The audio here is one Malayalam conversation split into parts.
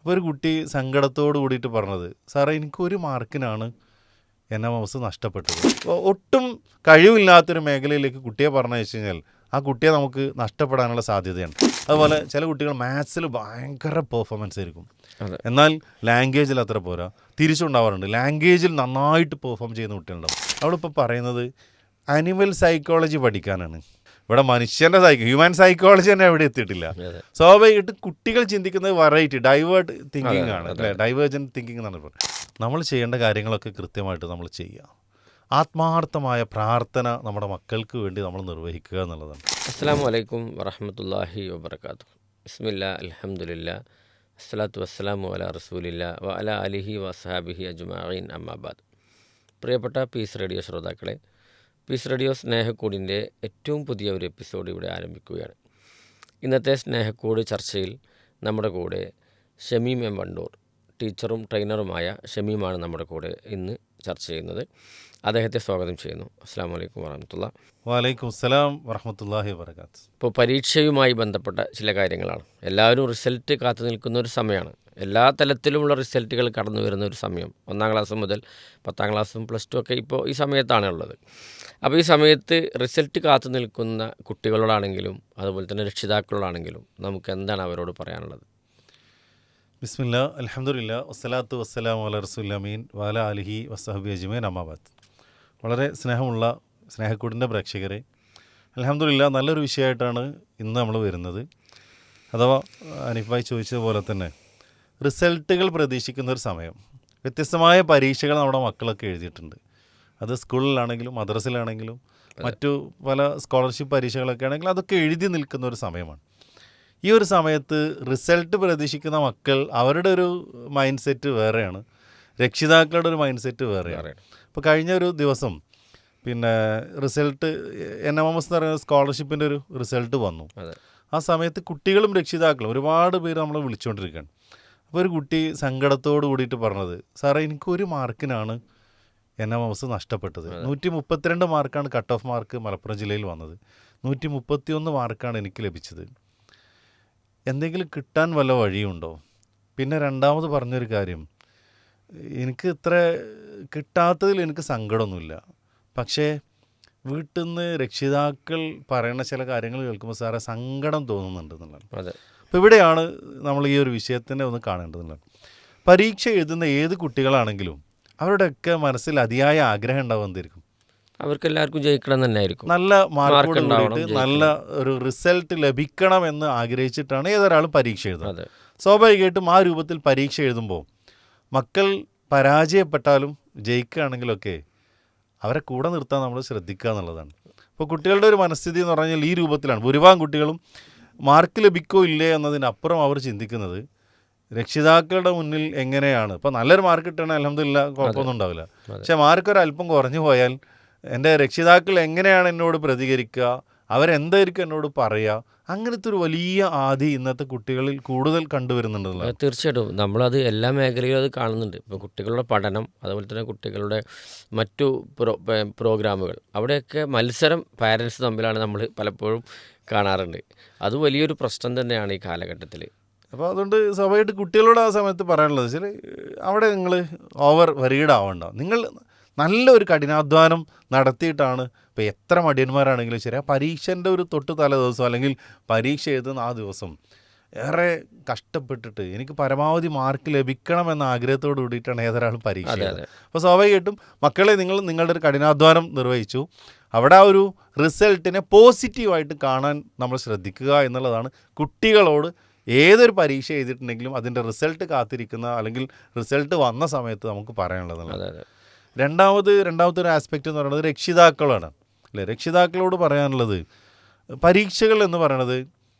അപ്പോൾ ഒരു കുട്ടി സങ്കടത്തോട് കൂടിയിട്ട് പറഞ്ഞത്, സാറേ എനിക്കൊരു മാർക്കിനാണ് NMS നഷ്ടപ്പെട്ടത്. ഒട്ടും കഴിവില്ലാത്തൊരു മേഖലയിലേക്ക് കുട്ടിയെ പറഞ്ഞു വെച്ച് കഴിഞ്ഞാൽ ആ കുട്ടിയെ നമുക്ക് നഷ്ടപ്പെടാനുള്ള സാധ്യതയാണ്. അതുപോലെ ചില കുട്ടികൾ മാത്സിൽ ഭയങ്കര പെർഫോമൻസ് ആയിരിക്കും, എന്നാൽ ലാംഗ്വേജിൽ അത്ര പോരാ. തിരിച്ചുണ്ടാവാറുണ്ട്, ലാംഗ്വേജിൽ നന്നായിട്ട് പെർഫോം ചെയ്യുന്ന കുട്ടികളുണ്ടാവും. അവളിപ്പോൾ പറയുന്നത് അനിമൽ സൈക്കോളജി പഠിക്കാനാണ്. ഇവിടെ മനുഷ്യൻ്റെ ഹ്യൂമൻ സൈക്കോളജി തന്നെ എവിടെ എത്തിയിട്ടില്ല. സ്വാഭാവികമായിട്ട് കുട്ടികൾ ചിന്തിക്കുന്നത് വെറൈറ്റി ഡൈവേർട്ട് തിങ്കിങ് ആണ്, അല്ലേ? ഡൈവേർജൻറ്റ് തിങ്കിങ് എന്നാണ് ഇപ്പോൾ. നമ്മൾ ചെയ്യേണ്ട കാര്യങ്ങളൊക്കെ കൃത്യമായിട്ട് നമ്മൾ ചെയ്യുക. ആത്മാർത്ഥമായ പ്രാർത്ഥന നമ്മുടെ മക്കൾക്ക് വേണ്ടി നമ്മൾ നിർവഹിക്കുക എന്നുള്ളതാണ്. അസ്സലാമു അലൈക്കും വറഹ്മത്തുള്ളാഹി വബറകാതുഹു. ബിസ്മില്ലാ അൽഹംദുലില്ലാ അസ്സലാത്തു വസ്സലാമു അലാ റസൂലില്ലാ വ അലാ അലിഹി വസ്ഹാബിഹി അജ്മഈൻ അമ്മാബാദ്. പ്രിയപ്പെട്ട പീസ് റേഡിയോ ശ്രോതാക്കളെ, പീസ് റേഡിയോ സ്നേഹക്കൂടിൻ്റെ ഏറ്റവും പുതിയ ഒരു എപ്പിസോഡ് ഇവിടെ ആരംഭിക്കുകയാണ്. ഇന്നത്തെ സ്നേഹക്കൂട് ചർച്ചയിൽ നമ്മുടെ കൂടെ ഷമീം എം വണ്ടൂർ, ടീച്ചറും ട്രെയിനറുമായ ഷമീമാണ് നമ്മുടെ കൂടെ ഇന്ന് ചർച്ച ചെയ്യുന്നത്. അദ്ദേഹത്തെ സ്വാഗതം ചെയ്യുന്നു. അസ്സലാമു അലൈക്കും വറഹ്മത്തുള്ളാഹി. വലൈക്കും അസ്സലാം വറഹ്മത്തുള്ളാഹി വബറകാത്ത്. ഇപ്പോൾ പരീക്ഷയുമായി ബന്ധപ്പെട്ട ചില കാര്യങ്ങളാണ്. എല്ലാവരും റിസൾട്ട് കാത്തു നിൽക്കുന്ന ഒരു സമയമാണ്. എല്ലാ തലത്തിലുമുള്ള റിസൾട്ടുകൾ കടന്നു വരുന്ന ഒരു സമയം. 1-ാം ക്ലാസ് മുതൽ 10-ാം ക്ലാസ്സും +2 ഒക്കെ ഇപ്പോൾ ഈ സമയത്താണ് ഉള്ളത്. അപ്പോൾ ഈ സമയത്ത് റിസൾട്ട് കാത്തു നിൽക്കുന്ന കുട്ടികളോടാണെങ്കിലും അതുപോലെ തന്നെ രക്ഷിതാക്കളോടാണെങ്കിലും നമുക്ക് എന്താണ് അവരോട് പറയാനുള്ളത്? ബിസ്മില്ലാ അൽഹംദുലില്ലാ വസ്സലാത്തു വസ്സലാമു അലാ റസൂലിൽ അമീൻ വഅലാ ആലിഹി വസ്സഹബി അജ്മഈൻ അമ്മാബാദ്. വളരെ സ്നേഹമുള്ള സ്നേഹക്കൂടിൻ്റെ പ്രേക്ഷകരെ, അൽഹംദുലില്ലാ നല്ലൊരു വിഷയമായിട്ടാണ് ഇന്ന് നമ്മൾ വരുന്നത്. അഥവാ അനീഫ് ഭായി ചോദിച്ചതുപോലെ തന്നെ റിസൾട്ടുകൾ പ്രതീക്ഷിക്കുന്ന ഒരു സമയം. വ്യത്യസ്തമായ പരീക്ഷകൾ നമ്മുടെ മക്കളൊക്കെ എഴുതിയിട്ടുണ്ട്. അത് സ്കൂളിലാണെങ്കിലും മദ്രസയിലാണെങ്കിലും മറ്റു പല സ്കോളർഷിപ്പ് പരീക്ഷകളൊക്കെ ആണെങ്കിലും അതൊക്കെ എഴുതി നിൽക്കുന്ന ഒരു സമയമാണ്. ഈ ഒരു സമയത്ത് റിസൾട്ട് പ്രതീക്ഷിക്കുന്ന മക്കൾ, അവരുടെ ഒരു മൈൻഡ് സെറ്റ് വേറെയാണ്, രക്ഷിതാക്കളുടെ ഒരു മൈൻഡ് സെറ്റ് വേറെയാണ്. ഇപ്പോൾ കഴിഞ്ഞ ഒരു ദിവസം റിസൾട്ട് NMS എന്ന് പറയുന്ന സ്കോളർഷിപ്പിൻ്റെ ഒരു റിസൾട്ട് വന്നു. ആ സമയത്ത് കുട്ടികളും രക്ഷിതാക്കളും ഒരുപാട് പേര് നമ്മളെ വിളിച്ചുകൊണ്ടിരിക്കുകയാണ്. അപ്പോൾ ഒരു കുട്ടി സങ്കടത്തോട് കൂടിയിട്ട് പറഞ്ഞത്, സാറേ എനിക്കൊരു മാർക്കിനാണ് NMS നഷ്ടപ്പെട്ടത്. 132 മാർക്കാണ് കട്ട് ഓഫ് മാർക്ക് മലപ്പുറം ജില്ലയിൽ വന്നത്. 131 മാർക്കാണ് എനിക്ക് ലഭിച്ചത്. എന്തെങ്കിലും കിട്ടാൻ വല്ല വഴിയുണ്ടോ? പിന്നെ രണ്ടാമത് പറഞ്ഞൊരു കാര്യം, എനിക്ക് ഇത്ര കിട്ടാത്തതിൽ എനിക്ക് സങ്കടമൊന്നുമില്ല, പക്ഷേ വീട്ടിൽ നിന്ന് രക്ഷിതാക്കൾ പറയുന്ന ചില കാര്യങ്ങൾ കേൾക്കുമ്പോൾ സാറേ സങ്കടം തോന്നുന്നുണ്ട് എന്നുള്ളതാണ്. അപ്പോൾ ഇവിടെയാണ് നമ്മൾ ഈ ഒരു വിഷയത്തിനെ ഒന്ന് കാണേണ്ടതുള്ളത്. പരീക്ഷ എഴുതുന്ന ഏത് കുട്ടികളാണെങ്കിലും അവരുടെയൊക്കെ മനസ്സിൽ അതിയായ ആഗ്രഹം ഉണ്ടാവും, എന്തായിരിക്കും? അവർക്കെല്ലാവർക്കും ജയിക്കണം തന്നെ ആയിരിക്കും. നല്ല മാർക്കോട് കൂടിയിട്ട് നല്ല ഒരു റിസൾട്ട് ലഭിക്കണമെന്ന് ആഗ്രഹിച്ചിട്ടാണ് ഏതൊരാളും പരീക്ഷ എഴുതുന്നത്. സ്വാഭാവികമായിട്ടും ആ രൂപത്തിൽ പരീക്ഷ എഴുതുമ്പോൾ മക്കൾ പരാജയപ്പെട്ടാലും ജയിക്കുകയാണെങ്കിലൊക്കെ അവരെ കൂടെ നിർത്താൻ നമ്മൾ ശ്രദ്ധിക്കുക എന്നുള്ളതാണ്. ഇപ്പോൾ കുട്ടികളുടെ ഒരു മനസ്ഥിതി എന്ന് പറഞ്ഞാൽ ഈ രൂപത്തിലാണ്. ഭൂരിഭാഗം കുട്ടികളും മാർക്ക് ലഭിക്കോ ഇല്ലേ എന്നതിനപ്പുറം അവർ ചിന്തിക്കുന്നത് രക്ഷിതാക്കളുടെ മുന്നിൽ എങ്ങനെയാണ്. ഇപ്പോൾ നല്ലൊരു മാർക്ക് കിട്ടണമെങ്കിൽ അൽഹംദുലില്ലാ കുഴപ്പമൊന്നും ഉണ്ടാവില്ല, പക്ഷേ മാർക്ക് ഒരല്പം കുറഞ്ഞു പോയാൽ എൻ്റെ രക്ഷിതാക്കൾ എങ്ങനെയാണ് എന്നോട് പ്രതികരിക്കുക, അവരെന്തായിരിക്കും എന്നോട് പറയുക, അങ്ങനത്തെ ഒരു വലിയ ആദി ഇന്നത്തെ കുട്ടികളിൽ കൂടുതൽ കണ്ടുവരുന്നുണ്ടല്ലോ. തീർച്ചയായിട്ടും നമ്മളത് എല്ലാ മേഖലയിലും അത് കാണുന്നുണ്ട്. ഇപ്പോൾ കുട്ടികളുടെ പഠനം, അതുപോലെ തന്നെ കുട്ടികളുടെ മറ്റു പ്രോഗ്രാമുകൾ, അവിടെയൊക്കെ മത്സരം പാരൻസ് തമ്മിലാണ് നമ്മൾ പലപ്പോഴും കാണാറുണ്ട്. അത് വലിയൊരു പ്രശ്നം തന്നെയാണ് ഈ കാലഘട്ടത്തിൽ. അപ്പോൾ അതുകൊണ്ട് സ്വാഭാവികമായിട്ട് കുട്ടികളോട് ആ സമയത്ത് പറയാനുള്ളത് വെച്ചാൽ അവിടെ നിങ്ങൾ ഓവർ വരീഡ് ആവണ്ട. നിങ്ങൾ നല്ലൊരു കഠിനാധ്വാനം നടത്തിയിട്ടാണ്, ഇപ്പോൾ എത്ര മടിയന്മാരാണെങ്കിലും ശരി, ആ പരീക്ഷൻ്റെ ഒരു തൊട്ട് തല ദിവസം അല്ലെങ്കിൽ പരീക്ഷ എഴുതുന്ന ആ ദിവസം ഏറെ കഷ്ടപ്പെട്ടിട്ട് എനിക്ക് പരമാവധി മാർക്ക് ലഭിക്കണമെന്ന ആഗ്രഹത്തോട് കൂടിയിട്ടാണ് ഏതൊരാളും പരീക്ഷ എഴുതുന്നത്. അപ്പോൾ സ്വാഭാവികമായിട്ടും മക്കളെ നിങ്ങൾ നിങ്ങളുടെ ഒരു കഠിനാധ്വാനം നിർവഹിച്ചു, അവിടെ ആ ഒരു റിസൾട്ടിനെ പോസിറ്റീവായിട്ട് കാണാൻ നമ്മൾ ശ്രദ്ധിക്കുക എന്നുള്ളതാണ് കുട്ടികളോട് ഏതൊരു പരീക്ഷ എഴുതിയിട്ടുണ്ടെങ്കിലും അതിൻ്റെ റിസൾട്ട് കാത്തിരിക്കുന്ന അല്ലെങ്കിൽ റിസൾട്ട് വന്ന സമയത്ത് നമുക്ക് പറയാനുള്ളത്. രണ്ടാമത്തെ ഒരു ആസ്പെക്റ്റ് എന്ന് പറയുന്നത് രക്ഷിതാക്കളാണ്, അല്ലേ? രക്ഷിതാക്കളോട് പറയാനുള്ളത്, പരീക്ഷകൾ എന്ന് പറയുന്നത്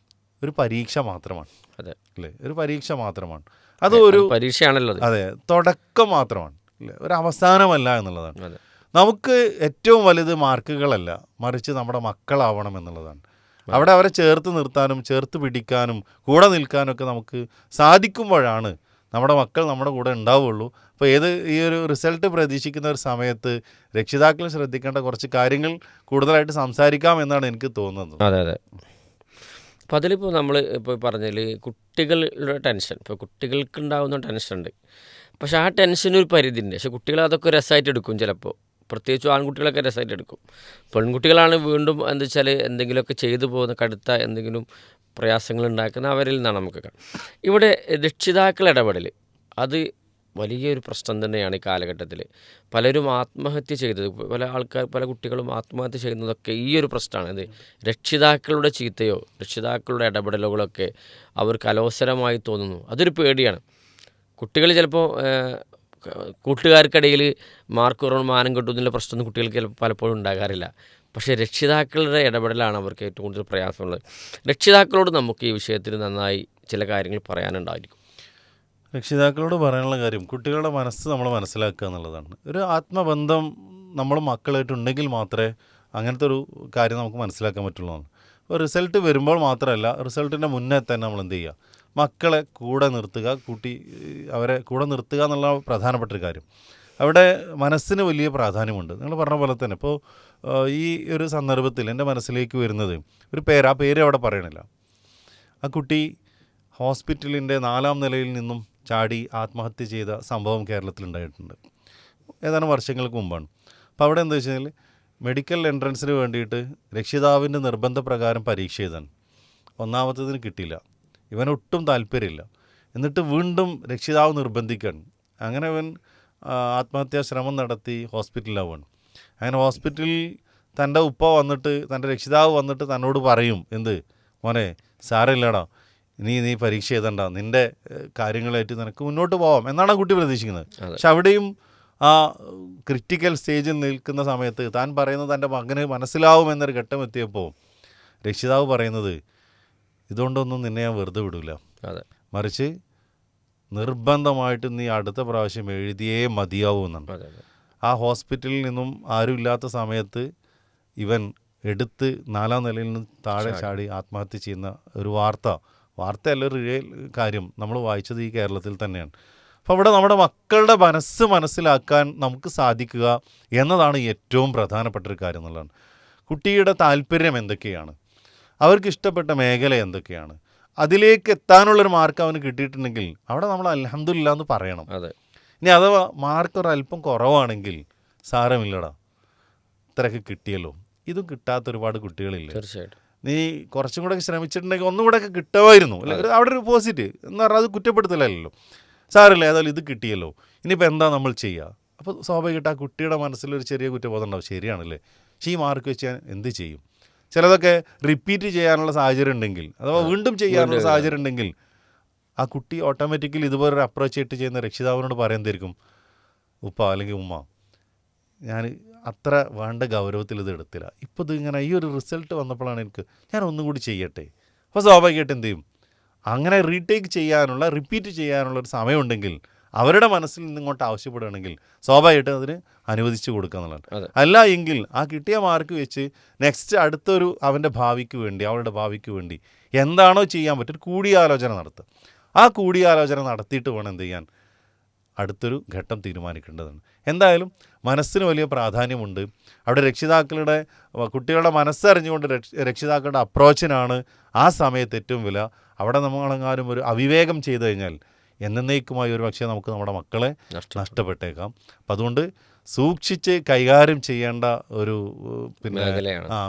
ഒരു പരീക്ഷ മാത്രമാണ്, അല്ലേ? ഒരു പരീക്ഷ മാത്രമാണ്, അത് ഒരു പരീക്ഷയാണല്ലോ. അതെ, തുടക്കം മാത്രമാണ്, അല്ലേ? ഒരു അവസാനമല്ല എന്നുള്ളതാണ്. നമുക്ക് ഏറ്റവും വലുത് മാർക്കുകളല്ല, മറിച്ച് നമ്മുടെ മക്കളാവണം എന്നുള്ളതാണ്. അവിടെ അവരെ ചേർത്ത് നിർത്താനും ചേർത്ത് പിടിക്കാനും കൂടെ നിൽക്കാനും ഒക്കെ നമുക്ക് സാധിക്കുമ്പോഴാണ് നമ്മുടെ മക്കൾ നമ്മുടെ കൂടെ ഉണ്ടാവുള്ളൂ. അപ്പോൾ ഈ ഒരു റിസൾട്ട് പ്രതീക്ഷിക്കുന്ന ഒരു സമയത്ത് രക്ഷിതാക്കൾ ശ്രദ്ധിക്കേണ്ട കുറച്ച് കാര്യങ്ങൾ കൂടുതലായിട്ട് സംസാരിക്കാം എന്നാണ് എനിക്ക് തോന്നുന്നത്. അതെ. അപ്പോൾ അതിലിപ്പോൾ നമ്മൾ ഇപ്പോൾ പറഞ്ഞതിൽ കുട്ടികളുടെ ടെൻഷൻ, ഇപ്പോൾ കുട്ടികൾക്ക് ഉണ്ടാകുന്ന ടെൻഷനുണ്ട്. പക്ഷേ ആ ടെൻഷന് ഒരു പരിധിയുണ്ട്. പക്ഷേ കുട്ടികൾ അതൊക്കെ രസമായിട്ട് എടുക്കും ചിലപ്പോൾ. പ്രത്യേകിച്ചും ആൺകുട്ടികളൊക്കെ രസമായിട്ട് എടുക്കും. പെൺകുട്ടികളാണ് വീണ്ടും എന്താ വെച്ചാൽ എന്തെങ്കിലുമൊക്കെ ചെയ്തു പോകുന്ന കടുത്ത എന്തെങ്കിലും പ്രയാസങ്ങൾ ഉണ്ടാക്കുന്ന അവരിൽ നിന്നാണ് നമുക്ക് ഇവിടെ രക്ഷിതാക്കൾ ഇടപെടൽ അത് വലിയൊരു പ്രശ്നം തന്നെയാണ് ഈ കാലഘട്ടത്തിൽ. പലരും ആത്മഹത്യ ചെയ്തത്, പല കുട്ടികളും ആത്മഹത്യ ചെയ്യുന്നതൊക്കെ ഈ ഒരു പ്രശ്നമാണ്. ഇത് രക്ഷിതാക്കളുടെ ചീത്തയോ രക്ഷിതാക്കളുടെ ഇടപെടലുകളൊക്കെ അവർക്ക് അലോസരമായി തോന്നുന്നു. അതൊരു പേടിയാണ്. കുട്ടികൾ ചിലപ്പോൾ കൂട്ടുകാർക്കിടയിൽ മാർക്ക് കുറവ് മാനം കിട്ടും എന്നുള്ള പ്രശ്നമൊന്നും കുട്ടികൾക്ക് ചിലപ്പോൾ പലപ്പോഴും ഉണ്ടാകാറില്ല. പക്ഷേ രക്ഷിതാക്കളുടെ ഇടപെടലാണ് അവർക്ക് ഏറ്റവും കൂടുതൽ പ്രയാസമുള്ളത്. രക്ഷിതാക്കളോട് നമുക്ക് ഈ വിഷയത്തിൽ നന്നായി ചില കാര്യങ്ങൾ പറയാനുണ്ടായിരിക്കും. രക്ഷിതാക്കളോട് പറയാനുള്ള കാര്യം കുട്ടികളുടെ മനസ്സ് നമ്മൾ മനസ്സിലാക്കുക എന്നുള്ളതാണ്. ഒരു ആത്മബന്ധം നമ്മൾ മക്കളായിട്ടുണ്ടെങ്കിൽ മാത്രമേ അങ്ങനത്തെ ഒരു കാര്യം നമുക്ക് മനസ്സിലാക്കാൻ പറ്റുള്ളൂ. അപ്പോൾ റിസൾട്ട് വരുമ്പോൾ മാത്രമല്ല, റിസൾട്ടിൻ്റെ മുന്നേ തന്നെ നമ്മൾ എന്ത് ചെയ്യുക, മക്കളെ കൂടെ നിർത്തുക, അവരെ കൂടെ നിർത്തുക എന്നുള്ള പ്രധാനപ്പെട്ട ഒരു കാര്യം. അവിടെ മനസ്സിന് വലിയ പ്രാധാന്യമുണ്ട്. നിങ്ങൾ പറഞ്ഞ പോലെ തന്നെ ഇപ്പോൾ ഈ ഒരു സന്ദർഭത്തിൽ എൻ്റെ മനസ്സിലേക്ക് വരുന്നത് ആ പേര് അവിടെ പറയണില്ല. ആ കുട്ടി ഹോസ്പിറ്റലിൻ്റെ 4ാം നിലയിൽ നിന്നും ചാടി ആത്മഹത്യ ചെയ്ത സംഭവം കേരളത്തിലുണ്ടായിട്ടുണ്ട്. ഏതാനും വർഷങ്ങൾക്ക് മുമ്പാണ്. അപ്പോൾ അവിടെ എന്താ വെച്ച് കഴിഞ്ഞാൽ മെഡിക്കൽ എൻട്രൻസിന് വേണ്ടിയിട്ട് രക്ഷിതാവിൻ്റെ നിർബന്ധപ്രകാരം പരീക്ഷ എഴുതാൻ ഒന്നാമത്തതിന് കിട്ടിയില്ല. ഇവനൊട്ടും താല്പര്യമില്ല. എന്നിട്ട് വീണ്ടും രക്ഷിതാവ് നിർബന്ധിക്കുകയാണ്. അങ്ങനെ അവൻ ആത്മഹത്യാ ശ്രമം നടത്തി ഹോസ്പിറ്റലിലാവുകയാണ്. അങ്ങനെ ഹോസ്പിറ്റലിൽ തൻ്റെ തൻ്റെ രക്ഷിതാവ് വന്നിട്ട് തന്നോട് പറയും, എന്ത് മോനെ സാരമില്ലടാ, നീ പരീക്ഷ എഴുതണ്ട, നിൻ്റെ കാര്യങ്ങളായിട്ട് നിനക്ക് മുന്നോട്ട് പോവാം എന്നാണ് ആ കുട്ടി പ്രതീക്ഷിക്കുന്നത്. പക്ഷെ അവിടെയും ആ ക്രിട്ടിക്കൽ സ്റ്റേജിൽ നിൽക്കുന്ന സമയത്ത് താൻ പറയുന്നത് തൻ്റെ മകന് മനസ്സിലാവുമെന്നൊരു ഘട്ടം എത്തിയപ്പോൾ രക്ഷിതാവ് പറയുന്നത്, ഇതുകൊണ്ടൊന്നും നിന്നെ ഞാൻ വെറുതെ വിടില്ല, മറിച്ച് നിർബന്ധമായിട്ട് നീ അടുത്ത പ്രാവശ്യം എഴുതിയേ മതിയാവുമെന്നാണ്. ആ ഹോസ്പിറ്റലിൽ നിന്നും ആരും ഇല്ലാത്ത സമയത്ത് ഇവൻ എടുത്ത് 4ാം നിലയിൽ നിന്ന് താഴെ ചാടി ആത്മഹത്യ ചെയ്യുന്ന ഒരു വാർത്തയല്ല, ഒരു റിയൽ കാര്യം നമ്മൾ വായിച്ചത് ഈ കേരളത്തിൽ തന്നെയാണ്. അപ്പോൾ അവിടെ നമ്മുടെ മക്കളുടെ മനസ്സ് മനസ്സിലാക്കാൻ നമുക്ക് സാധിക്കുക എന്നതാണ് ഏറ്റവും പ്രധാനപ്പെട്ട ഒരു കാര്യം എന്നുള്ളതാണ്. കുട്ടിയുടെ താല്പര്യം എന്തൊക്കെയാണ്, അവർക്ക് ഇഷ്ടപ്പെട്ട മേഖല എന്തൊക്കെയാണ്, അതിലേക്ക് എത്താനുള്ളൊരു മാർക്ക് അവന് കിട്ടിയിട്ടുണ്ടെങ്കിൽ അവിടെ നമ്മൾ അൽഹംദുലില്ലാ എന്ന് പറയണം. ഇനി അഥവാ മാർക്ക് ഒരല്പം കുറവാണെങ്കിൽ സാരമില്ലടാ, ഇത്രയൊക്കെ കിട്ടിയല്ലോ. ഇതും കിട്ടാത്ത ഒരുപാട് കുട്ടികളില്ല. തീർച്ചയായിട്ടും നീ കുറച്ചും കൂടെ ശ്രമിച്ചിട്ടുണ്ടെങ്കിൽ ഒന്നും കൂടെയൊക്കെ കിട്ടുമായിരുന്നു അല്ലെ, അവിടെ ഒരു പോസിറ്റ് എന്ന് പറഞ്ഞാൽ അത് കുറ്റപ്പെടുത്തലല്ലോ. സാരമില്ല, ഏതായാലും ഇത് കിട്ടിയല്ലോ, ഇനിയിപ്പോൾ എന്താ നമ്മൾ ചെയ്യുക. അപ്പോൾ സ്വാഭാവികമായിട്ട് ആ കുട്ടിയുടെ മനസ്സിലൊരു ചെറിയ കുറ്റബോധം ഉണ്ടാവും. ശരിയാണല്ലേ, പക്ഷേ ഈ മാർക്ക് വെച്ച് ഞാൻ എന്ത് ചെയ്യും. ചിലതൊക്കെ റിപ്പീറ്റ് ചെയ്യാനുള്ള സാഹചര്യം ഉണ്ടെങ്കിൽ, അഥവാ വീണ്ടും ചെയ്യാനുള്ള സാഹചര്യം ഉണ്ടെങ്കിൽ ആ കുട്ടി ഓട്ടോമാറ്റിക്കലി ഇതുപോലൊരു അപ്രോച്ച് ആയിട്ട് ചെയ്യുന്ന രക്ഷിതാവിനോട് പറയുന്നതായിരിക്കും, ഉപ്പ അല്ലെങ്കിൽ ഉമ്മ, ഞാൻ അത്ര വേണ്ട ഗൗരവത്തിൽ ഇത് എടുത്തില്ല, ഇപ്പോൾ ഇത് ഇങ്ങനെ ഈ ഒരു റിസൾട്ട് വന്നപ്പോഴാണ് ഞാൻ ഒന്നും കൂടി ചെയ്യട്ടെ. അപ്പോൾ സ്വാഭാവികമായിട്ട് എന്ത് ചെയ്യും, അങ്ങനെ റിപ്പീറ്റ് ചെയ്യാനുള്ള ഒരു സമയമുണ്ടെങ്കിൽ അവരുടെ മനസ്സിൽ നിന്നിങ്ങോട്ട് ആവശ്യപ്പെടുകയാണെങ്കിൽ സ്വാഭാവികമായിട്ട് അതിന് അനുവദിച്ചു കൊടുക്കുക എന്നുള്ളതാണ്. അല്ല എങ്കിൽ ആ കിട്ടിയ മാർക്ക് വെച്ച് നെക്സ്റ്റ് അടുത്തൊരു അവരുടെ ഭാവിക്ക് വേണ്ടി എന്താണോ ചെയ്യാൻ പറ്റും കൂടിയാലോചന നടത്തുക. ആ കൂടിയാലോചന നടത്തിയിട്ട് വേണം എന്ത് ചെയ്യാൻ, അടുത്തൊരു ഘട്ടം തീരുമാനിക്കേണ്ടതാണ്. എന്തായാലും മനസ്സിന് വലിയ പ്രാധാന്യമുണ്ട്. അവിടെ കുട്ടികളുടെ മനസ്സറിഞ്ഞുകൊണ്ട് രക്ഷിതാക്കളുടെ അപ്രോച്ചിനാണ് ആ സമയത്ത് ഏറ്റവും വില. അവിടെ നമ്മളെങ്ങാനും ഒരു അവിവേകം ചെയ്തു കഴിഞ്ഞാൽ എന്നേക്കുമായി ഒരു പക്ഷേ നമുക്ക് നമ്മുടെ മക്കളെ നഷ്ടപ്പെട്ടേക്കാം. അപ്പം അതുകൊണ്ട് സൂക്ഷിച്ച് കൈകാര്യം ചെയ്യേണ്ട ഒരു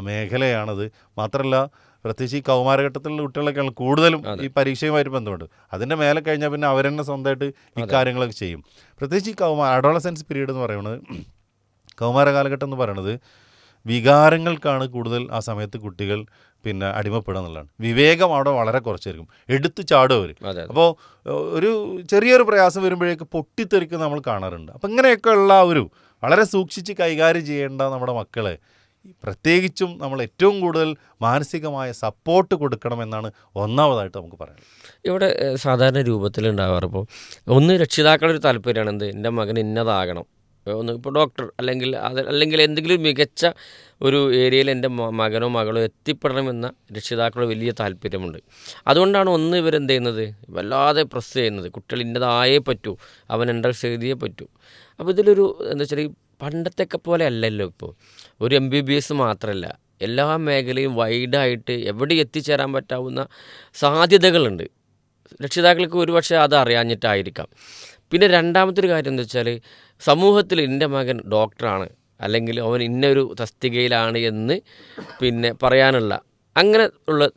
മേഖലയാണത്. മാത്രമല്ല പ്രത്യേകിച്ച് ഈ കൗമാരഘട്ടത്തിലുള്ള കുട്ടികളൊക്കെയാണ് കൂടുതലും ഈ പരീക്ഷയുമായിട്ട് ബന്ധമുണ്ട്. അതിൻ്റെ മേലെ കഴിഞ്ഞാൽ പിന്നെ അവരെന്നെ സ്വന്തമായിട്ട് ഈ കാര്യങ്ങളൊക്കെ ചെയ്യും. പ്രത്യേകിച്ച് ഈ അഡോളസെൻസ് പീരീഡ് എന്ന് പറയുന്നത്, കൗമാര കാലഘട്ടം എന്ന് പറയുന്നത് വികാരങ്ങൾക്കാണ് കൂടുതൽ ആ സമയത്ത് കുട്ടികൾ അടിമപ്പെടുക എന്നുള്ളതാണ്. വിവേകം അവിടെ വളരെ കുറച്ചായിരിക്കും, എടുത്തു ചാടും അവർ. അപ്പോൾ ഒരു ചെറിയൊരു പ്രയാസം വരുമ്പോഴേക്ക് പൊട്ടിത്തെറിക്കുന്ന നമ്മൾ കാണാറുണ്ട്. അപ്പം ഇങ്ങനെയൊക്കെയുള്ള വളരെ സൂക്ഷിച്ച് കൈകാര്യം ചെയ്യേണ്ട നമ്മുടെ മക്കളെ പ്രത്യേകിച്ചും നമ്മൾ ഏറ്റവും കൂടുതൽ മാനസികമായ സപ്പോർട്ട് കൊടുക്കണമെന്നാണ് ഒന്നാമതായിട്ട് നമുക്ക് പറയാം. ഇവിടെ സാധാരണ രൂപത്തിലുണ്ടാവാറിപ്പോൾ ഒന്ന് രക്ഷിതാക്കളുടെ ഒരു താല്പര്യമാണ് എൻ്റെ മകൻ ഇന്നതാകണം, ഒന്ന് ഇപ്പോൾ ഡോക്ടർ അല്ലെങ്കിൽ എന്തെങ്കിലും മികച്ച ഒരു ഏരിയയിൽ എൻ്റെ മകനോ മകളോ എത്തിപ്പെടണമെന്ന രക്ഷിതാക്കളുടെ വലിയ താല്പര്യമുണ്ട്. അതുകൊണ്ടാണ് ഇവരെന്ത് ചെയ്യുന്നത്, വല്ലാതെ പ്രസ് ചെയ്യുന്നത്, കുട്ടികൾ ഇന്നതായേ പറ്റൂ, അവൻ എൻട്രൻസ് എഴുതിയേ പറ്റൂ. അപ്പോൾ ഇതിലൊരു എന്താ വെച്ചാൽ പണ്ടത്തെയൊക്കെ പോലെ അല്ലല്ലോ ഇപ്പോൾ. ഒരു MBBS മാത്രമല്ല, എല്ലാ മേഖലയും വൈഡായിട്ട് എവിടെ എത്തിച്ചേരാൻ പറ്റാവുന്ന സാധ്യതകളുണ്ട്. രക്ഷിതാക്കൾക്ക് ഒരുപക്ഷെ അത് അറിയാഞ്ഞിട്ടായിരിക്കാം. പിന്നെ രണ്ടാമത്തെ ഒരു കാര്യം എന്താ വെച്ചാൽ, സമൂഹത്തിൽ എൻ്റെ മകൻ ഡോക്ടറാണ് അല്ലെങ്കിൽ അവൻ ഇന്നൊരു തസ്തികയിലാണ് എന്ന് പിന്നെ പറയാനുള്ള അങ്ങനെ ഉള്ള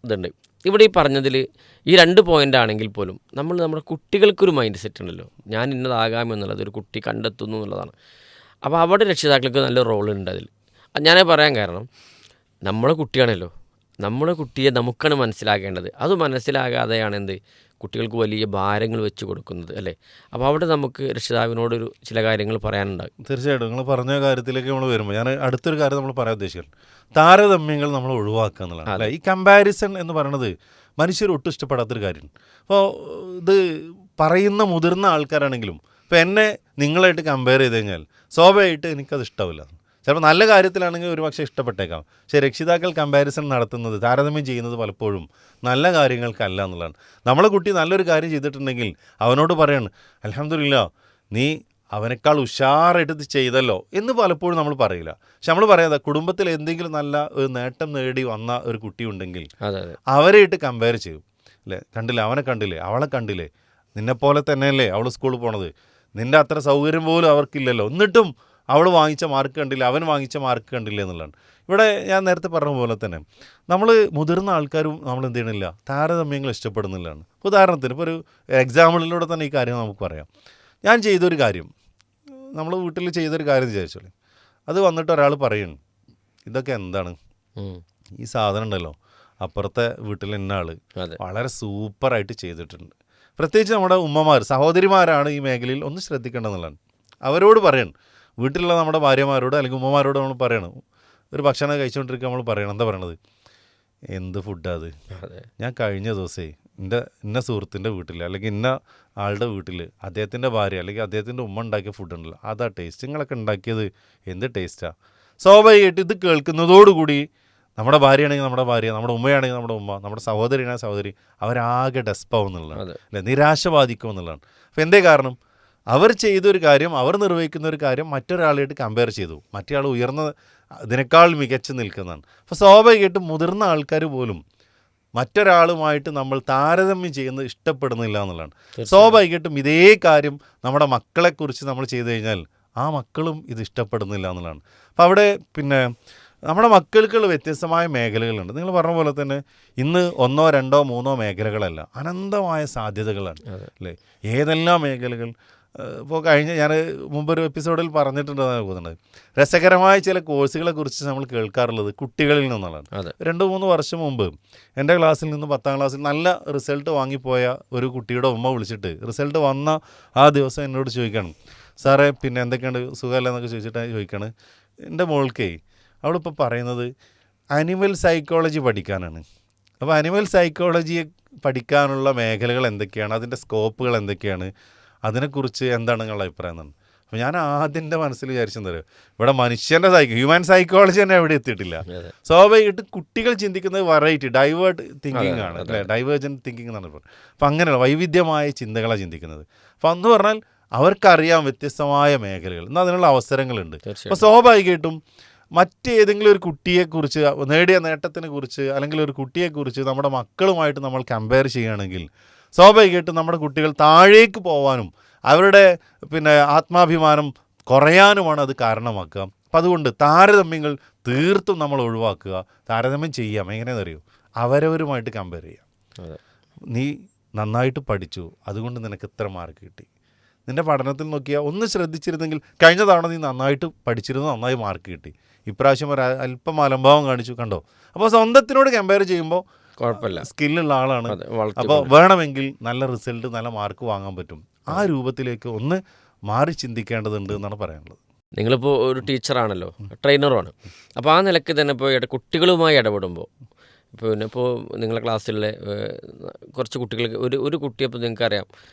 ഇതുണ്ട്. ഇവിടെ ഈ പറഞ്ഞതിൽ ഈ 2 പോയിൻ്റ് ആണെങ്കിൽ പോലും നമ്മുടെ കുട്ടികൾക്കൊരു മൈൻഡ് സെറ്റ് ഉണ്ടല്ലോ, ഞാൻ ഇന്നതാകാമെന്നുള്ളത് ഒരു കുട്ടി കണ്ടെത്തുന്നു എന്നുള്ളതാണ്. അപ്പോൾ അവിടെ രക്ഷിതാക്കൾക്ക് നല്ല റോളുണ്ട് അതിൽ. ഞാനത് പറയാൻ കാരണം, നമ്മളെ കുട്ടിയാണല്ലോ, നമ്മുടെ കുട്ടിയെ നമുക്കാണ് മനസ്സിലാക്കേണ്ടത്. അത് മനസ്സിലാകാതെയാണ് കുട്ടികൾക്ക് വലിയ ഭാരങ്ങൾ വെച്ച് കൊടുക്കുന്നത്, അല്ലേ? അപ്പോൾ അവിടെ നമുക്ക് രക്ഷിതാവിനോടൊരു ചില കാര്യങ്ങൾ പറയാനുണ്ടാകും. തീർച്ചയായിട്ടും നിങ്ങൾ പറഞ്ഞ കാര്യത്തിലേക്ക് നമ്മൾ വരുമ്പോൾ ഞാൻ അടുത്തൊരു കാര്യം നമ്മൾ പറയാൻ ഉദ്ദേശിക്കുന്നത് താരതമ്യങ്ങൾ നമ്മൾ ഒഴിവാക്കുക എന്നുള്ളതാണ്, അല്ലേ? ഈ കമ്പാരിസൺ എന്ന് പറയുന്നത് മനുഷ്യർ ഒട്ടും ഇഷ്ടപ്പെടാത്തൊരു കാര്യമാണ്. അപ്പോൾ ഇത് പറയുന്ന മുതിർന്ന ആൾക്കാരാണെങ്കിലും ഇപ്പോൾ എന്നെ നിങ്ങളായിട്ട് കമ്പയർ ചെയ്ത് കഴിഞ്ഞാൽ സ്വാഭാവികമായിട്ട് എനിക്കത് ഇഷ്ടമില്ല. ചിലപ്പോൾ നല്ല കാര്യത്തിലാണെങ്കിൽ ഒരുപക്ഷെ ഇഷ്ടപ്പെട്ടേക്കാം. പക്ഷേ രക്ഷിതാക്കൾ കമ്പാരിസൺ നടത്തുന്നത്, താരതമ്യം ചെയ്യുന്നത് പലപ്പോഴും നല്ല കാര്യങ്ങൾക്കല്ല എന്നുള്ളതാണ്. നമ്മളെ കുട്ടി നല്ലൊരു കാര്യം ചെയ്തിട്ടുണ്ടെങ്കിൽ അവനോട് പറയാണ് അൽഹംദുലില്ലാ, നീ അവനേക്കാൾ ഉഷാറായിട്ട് ഇത് ചെയ്തല്ലോ എന്ന് പലപ്പോഴും നമ്മൾ പറയില്ല. പക്ഷെ നമ്മൾ പറയാതെ കുടുംബത്തിൽ എന്തെങ്കിലും നല്ല ഒരു നേട്ടം നേടി വന്ന ഒരു കുട്ടി ഉണ്ടെങ്കിൽ അവരെയിട്ട് കമ്പയർ ചെയ്യും, അല്ലേ? കണ്ടില്ലേ, അവനെ കണ്ടില്ലേ, അവളെ കണ്ടില്ലേ, നിന്നെപ്പോലെ തന്നെയല്ലേ അവൾ സ്കൂളിൽ പോണത്, നിൻ്റെ അത്ര സൗകര്യം പോലും അവർക്കില്ലല്ലോ, എന്നിട്ടും അവൾ വാങ്ങിച്ച മാർക്ക് കണ്ടില്ല, അവൻ വാങ്ങിച്ച മാർക്ക് കണ്ടില്ല എന്നുള്ളതാണ്. ഇവിടെ ഞാൻ നേരത്തെ പറഞ്ഞ പോലെ തന്നെ നമ്മൾ മുതിർന്ന ആൾക്കാരും നമ്മൾ എന്ത് ചെയ്യണില്ല, താരതമ്യങ്ങൾ ഇഷ്ടപ്പെടുന്നില്ലാണ്. ഉദാഹരണത്തിന് ഇപ്പോൾ ഒരു എക്സാമ്പിളിലൂടെ തന്നെ ഈ കാര്യം നമുക്ക് പറയാം. ഞാൻ ചെയ്തൊരു കാര്യം, നമ്മൾ വീട്ടിൽ ചെയ്തൊരു കാര്യം വിചാരിച്ചോളൂ, അത് വന്നിട്ട് ഒരാൾ പറയുന്നു ഇതൊക്കെ എന്താണ്, ഈ സാധനം ഉണ്ടല്ലോ അപ്പുറത്തെ വീട്ടിൽ ഇന്ന ആൾ വളരെ സൂപ്പറായിട്ട് ചെയ്തിട്ടുണ്ട്. പ്രത്യേകിച്ച് നമ്മുടെ ഉമ്മമാർ, സഹോദരിമാരാണ് ഈ മേഖലയിൽ ഒന്ന് ശ്രദ്ധിക്കേണ്ടതെന്നുള്ളതാണ്. അവരോട് പറയണം, വീട്ടിലുള്ള നമ്മുടെ ഭാര്യമാരോട് അല്ലെങ്കിൽ ഉമ്മമാരോട് നമ്മൾ പറയണം, ഒരു ഭക്ഷണം കഴിച്ചുകൊണ്ടിരിക്കുക നമ്മൾ പറയണം, എന്താ പറയണത്, എന്ത് ഫുഡാ അത്, ഞാൻ കഴിഞ്ഞ ദിവസമേ ഇന്ന സുഹൃത്തിൻ്റെ വീട്ടിൽ അല്ലെങ്കിൽ ഇന്ന ആളുടെ വീട്ടിൽ അദ്ദേഹത്തിൻ്റെ ഭാര്യ അല്ലെങ്കിൽ അദ്ദേഹത്തിൻ്റെ ഉമ്മ ഉണ്ടാക്കിയ ഫുഡ് ഉണ്ടല്ലോ, അതാ ടേസ്റ്റ്, നിങ്ങളൊക്കെ ഉണ്ടാക്കിയത് എന്ത് ടേസ്റ്റാണ്. സ്വാഭാവികമായിട്ട് ഇത് കേൾക്കുന്നതോടുകൂടി നമ്മുടെ ഭാര്യയാണെങ്കിൽ നമ്മുടെ ഭാര്യ, നമ്മുടെ ഉമ്മയാണെങ്കിൽ നമ്മുടെ ഉമ്മ, നമ്മുടെ സഹോദരിയാണെങ്കിൽ സഹോദരി, അവരാകെ ഡെസ്പാവും എന്നുള്ളതാണ്, അല്ലേ? നിരാശ ബാധിക്കും എന്നുള്ളതാണ്. അപ്പോൾ എന്തേ കാരണം, അവർ ചെയ്തൊരു കാര്യം, അവർ നിർവഹിക്കുന്ന ഒരു കാര്യം മറ്റൊരാളായിട്ട് കമ്പയർ ചെയ്തു, മറ്റേ ആൾ ഉയർന്ന ഇതിനേക്കാൾ മികച്ച് നിൽക്കുന്നതാണ്. അപ്പോൾ സ്വാഭാവികമായിട്ടും മുതിർന്ന ആൾക്കാർ പോലും മറ്റൊരാളുമായിട്ട് നമ്മൾ താരതമ്യം ചെയ്യുന്നത് ഇഷ്ടപ്പെടുന്നില്ല എന്നുള്ളതാണ്. സ്വാഭാവികമായിട്ടും ഇതേ കാര്യം നമ്മുടെ മക്കളെക്കുറിച്ച് നമ്മൾ ചെയ്തു കഴിഞ്ഞാൽ ആ മക്കളും ഇത് ഇഷ്ടപ്പെടുന്നില്ല എന്നുള്ളതാണ്. അപ്പോൾ അവിടെ പിന്നെ നമ്മുടെ മക്കൾക്കുള്ള വ്യത്യസ്തമായ മേഖലകളുണ്ട്. നിങ്ങൾ പറഞ്ഞ പോലെ തന്നെ ഇന്ന് 1, 2, 3 മേഖലകളല്ല, അനന്തമായ സാധ്യതകളാണ്, അല്ലേ? ഏതെല്ലാം മേഖലകൾ. ഇപ്പോൾ ഞാൻ മുമ്പൊരു എപ്പിസോഡിൽ പറഞ്ഞിട്ടുണ്ടെന്നാണ് തോന്നുന്നത്, രസകരമായ ചില കോഴ്സുകളെ കുറിച്ച് നമ്മൾ കേൾക്കാറുള്ളത് കുട്ടികളിൽ നിന്നുള്ളതാണ്. 2-3 വർഷം മുമ്പ് എൻ്റെ ക്ലാസ്സിൽ നിന്ന് 10ാം ക്ലാസ്സിൽ നല്ല റിസൾട്ട് വാങ്ങിപ്പോയ ഒരു കുട്ടിയുടെ ഉമ്മ വിളിച്ചിട്ട് റിസൾട്ട് വന്ന ആ ദിവസം എന്നോട് ചോദിക്കണം, സാറേ പിന്നെ എന്തൊക്കെയുണ്ട്, സുഖമല്ല എന്നൊക്കെ ചോദിച്ചിട്ട് ചോദിക്കുകയാണ്, എൻ്റെ മോൾക്കേ അവളിപ്പോൾ പറയുന്നത് അനിമൽ സൈക്കോളജി പഠിക്കാനാണ്. അപ്പോൾ അനിമൽ സൈക്കോളജിയെ പഠിക്കാനുള്ള മേഖലകൾ എന്തൊക്കെയാണ്, അതിൻ്റെ സ്കോപ്പുകൾ എന്തൊക്കെയാണ്, അതിനെക്കുറിച്ച് എന്താണ് നിങ്ങളുടെ അഭിപ്രായം എന്നാണ്. അപ്പോൾ ഞാൻ ആദ്യൻ്റെ മനസ്സിൽ വിചാരിച്ചെന്തറിയോ, ഇവിടെ മനുഷ്യൻ്റെ ഹ്യൂമൻ സൈക്കോളജി തന്നെ എവിടെ എത്തിയിട്ടില്ല. സ്വാഭാവികമായിട്ട് കുട്ടികൾ ചിന്തിക്കുന്നത് വെറൈറ്റി ഡൈവേർട്ട് തിങ്കിങ് ആണ്, അല്ലേ? ഡൈവേർജൻറ്റ് തിങ്കിങ് എന്നാണ് പറയുന്നത്. അപ്പോൾ അങ്ങനെയുള്ള വൈവിധ്യമായ ചിന്തകളാണ് ചിന്തിക്കുന്നത്. അപ്പോൾ അന്ന് പറഞ്ഞാൽ അവർക്കറിയാം വ്യത്യസ്തമായ മേഖലകൾ, എന്നാൽ അതിനുള്ള അവസരങ്ങളുണ്ട്. അപ്പോൾ സ്വാഭാവികമായിട്ടും മറ്റേതെങ്കിലും ഒരു കുട്ടിയെക്കുറിച്ച്, നേടിയ നേട്ടത്തിനെ കുറിച്ച് അല്ലെങ്കിൽ ഒരു കുട്ടിയെക്കുറിച്ച് നമ്മുടെ മക്കളുമായിട്ട് നമ്മൾ കമ്പയർ ചെയ്യുകയാണെങ്കിൽ സ്വാഭാവികമായിട്ടും നമ്മുടെ കുട്ടികൾ താഴേക്ക് പോകാനും അവരുടെ പിന്നെ ആത്മാഭിമാനം കുറയാനുമാണ് അത് കാരണമാക്കുക. അപ്പം അതുകൊണ്ട് താരതമ്യങ്ങൾ തീർത്തും നമ്മൾ ഒഴിവാക്കുക. താരതമ്യം ചെയ്യാം, എങ്ങനെയാണെന്ന് അറിയൂ, അവരവരുമായിട്ട് കമ്പയർ ചെയ്യാം. നീ നന്നായിട്ട് പഠിച്ചു, അതുകൊണ്ട് നിനക്ക് ഇത്ര മാർക്ക് കിട്ടി. നിൻ്റെ പഠനത്തിൽ നോക്കിയാൽ ഒന്ന് ശ്രദ്ധിച്ചിരുന്നെങ്കിൽ കഴിഞ്ഞ തവണ നീ നന്നായിട്ട് പഠിച്ചിരുന്നു, നന്നായി മാർക്ക് കിട്ടി, ഇപ്രാവശ്യം ഒരു അല്പം അലംഭാവം കാണിച്ചു, കണ്ടോ? അപ്പോൾ സ്വന്തത്തിനോട് കമ്പയർ ചെയ്യുമ്പോൾ കുഴപ്പമില്ല, സ്കില്ലുള്ള ആളാണ്, അപ്പോൾ വേണമെങ്കിൽ നല്ല റിസൾട്ട്, നല്ല മാർക്ക് വാങ്ങാൻ പറ്റും. ആ രൂപത്തിലേക്ക് ഒന്ന് മാറി ചിന്തിക്കേണ്ടതുണ്ട് എന്നാണ് പറയാനുള്ളത്. നിങ്ങളിപ്പോൾ ഒരു ടീച്ചറാണല്ലോ, ട്രെയിനറുമാണ്. അപ്പോൾ ആ നിലയ്ക്ക് തന്നെ ഇപ്പോൾ കുട്ടികളുമായി ഇടപെടുമ്പോൾ പിന്നെ ഇപ്പോൾ നിങ്ങളുടെ ക്ലാസ്സിലെ കുറച്ച് കുട്ടികൾക്ക് ഒരു കുട്ടിയെ ഇപ്പോൾ നിങ്ങൾക്കറിയാം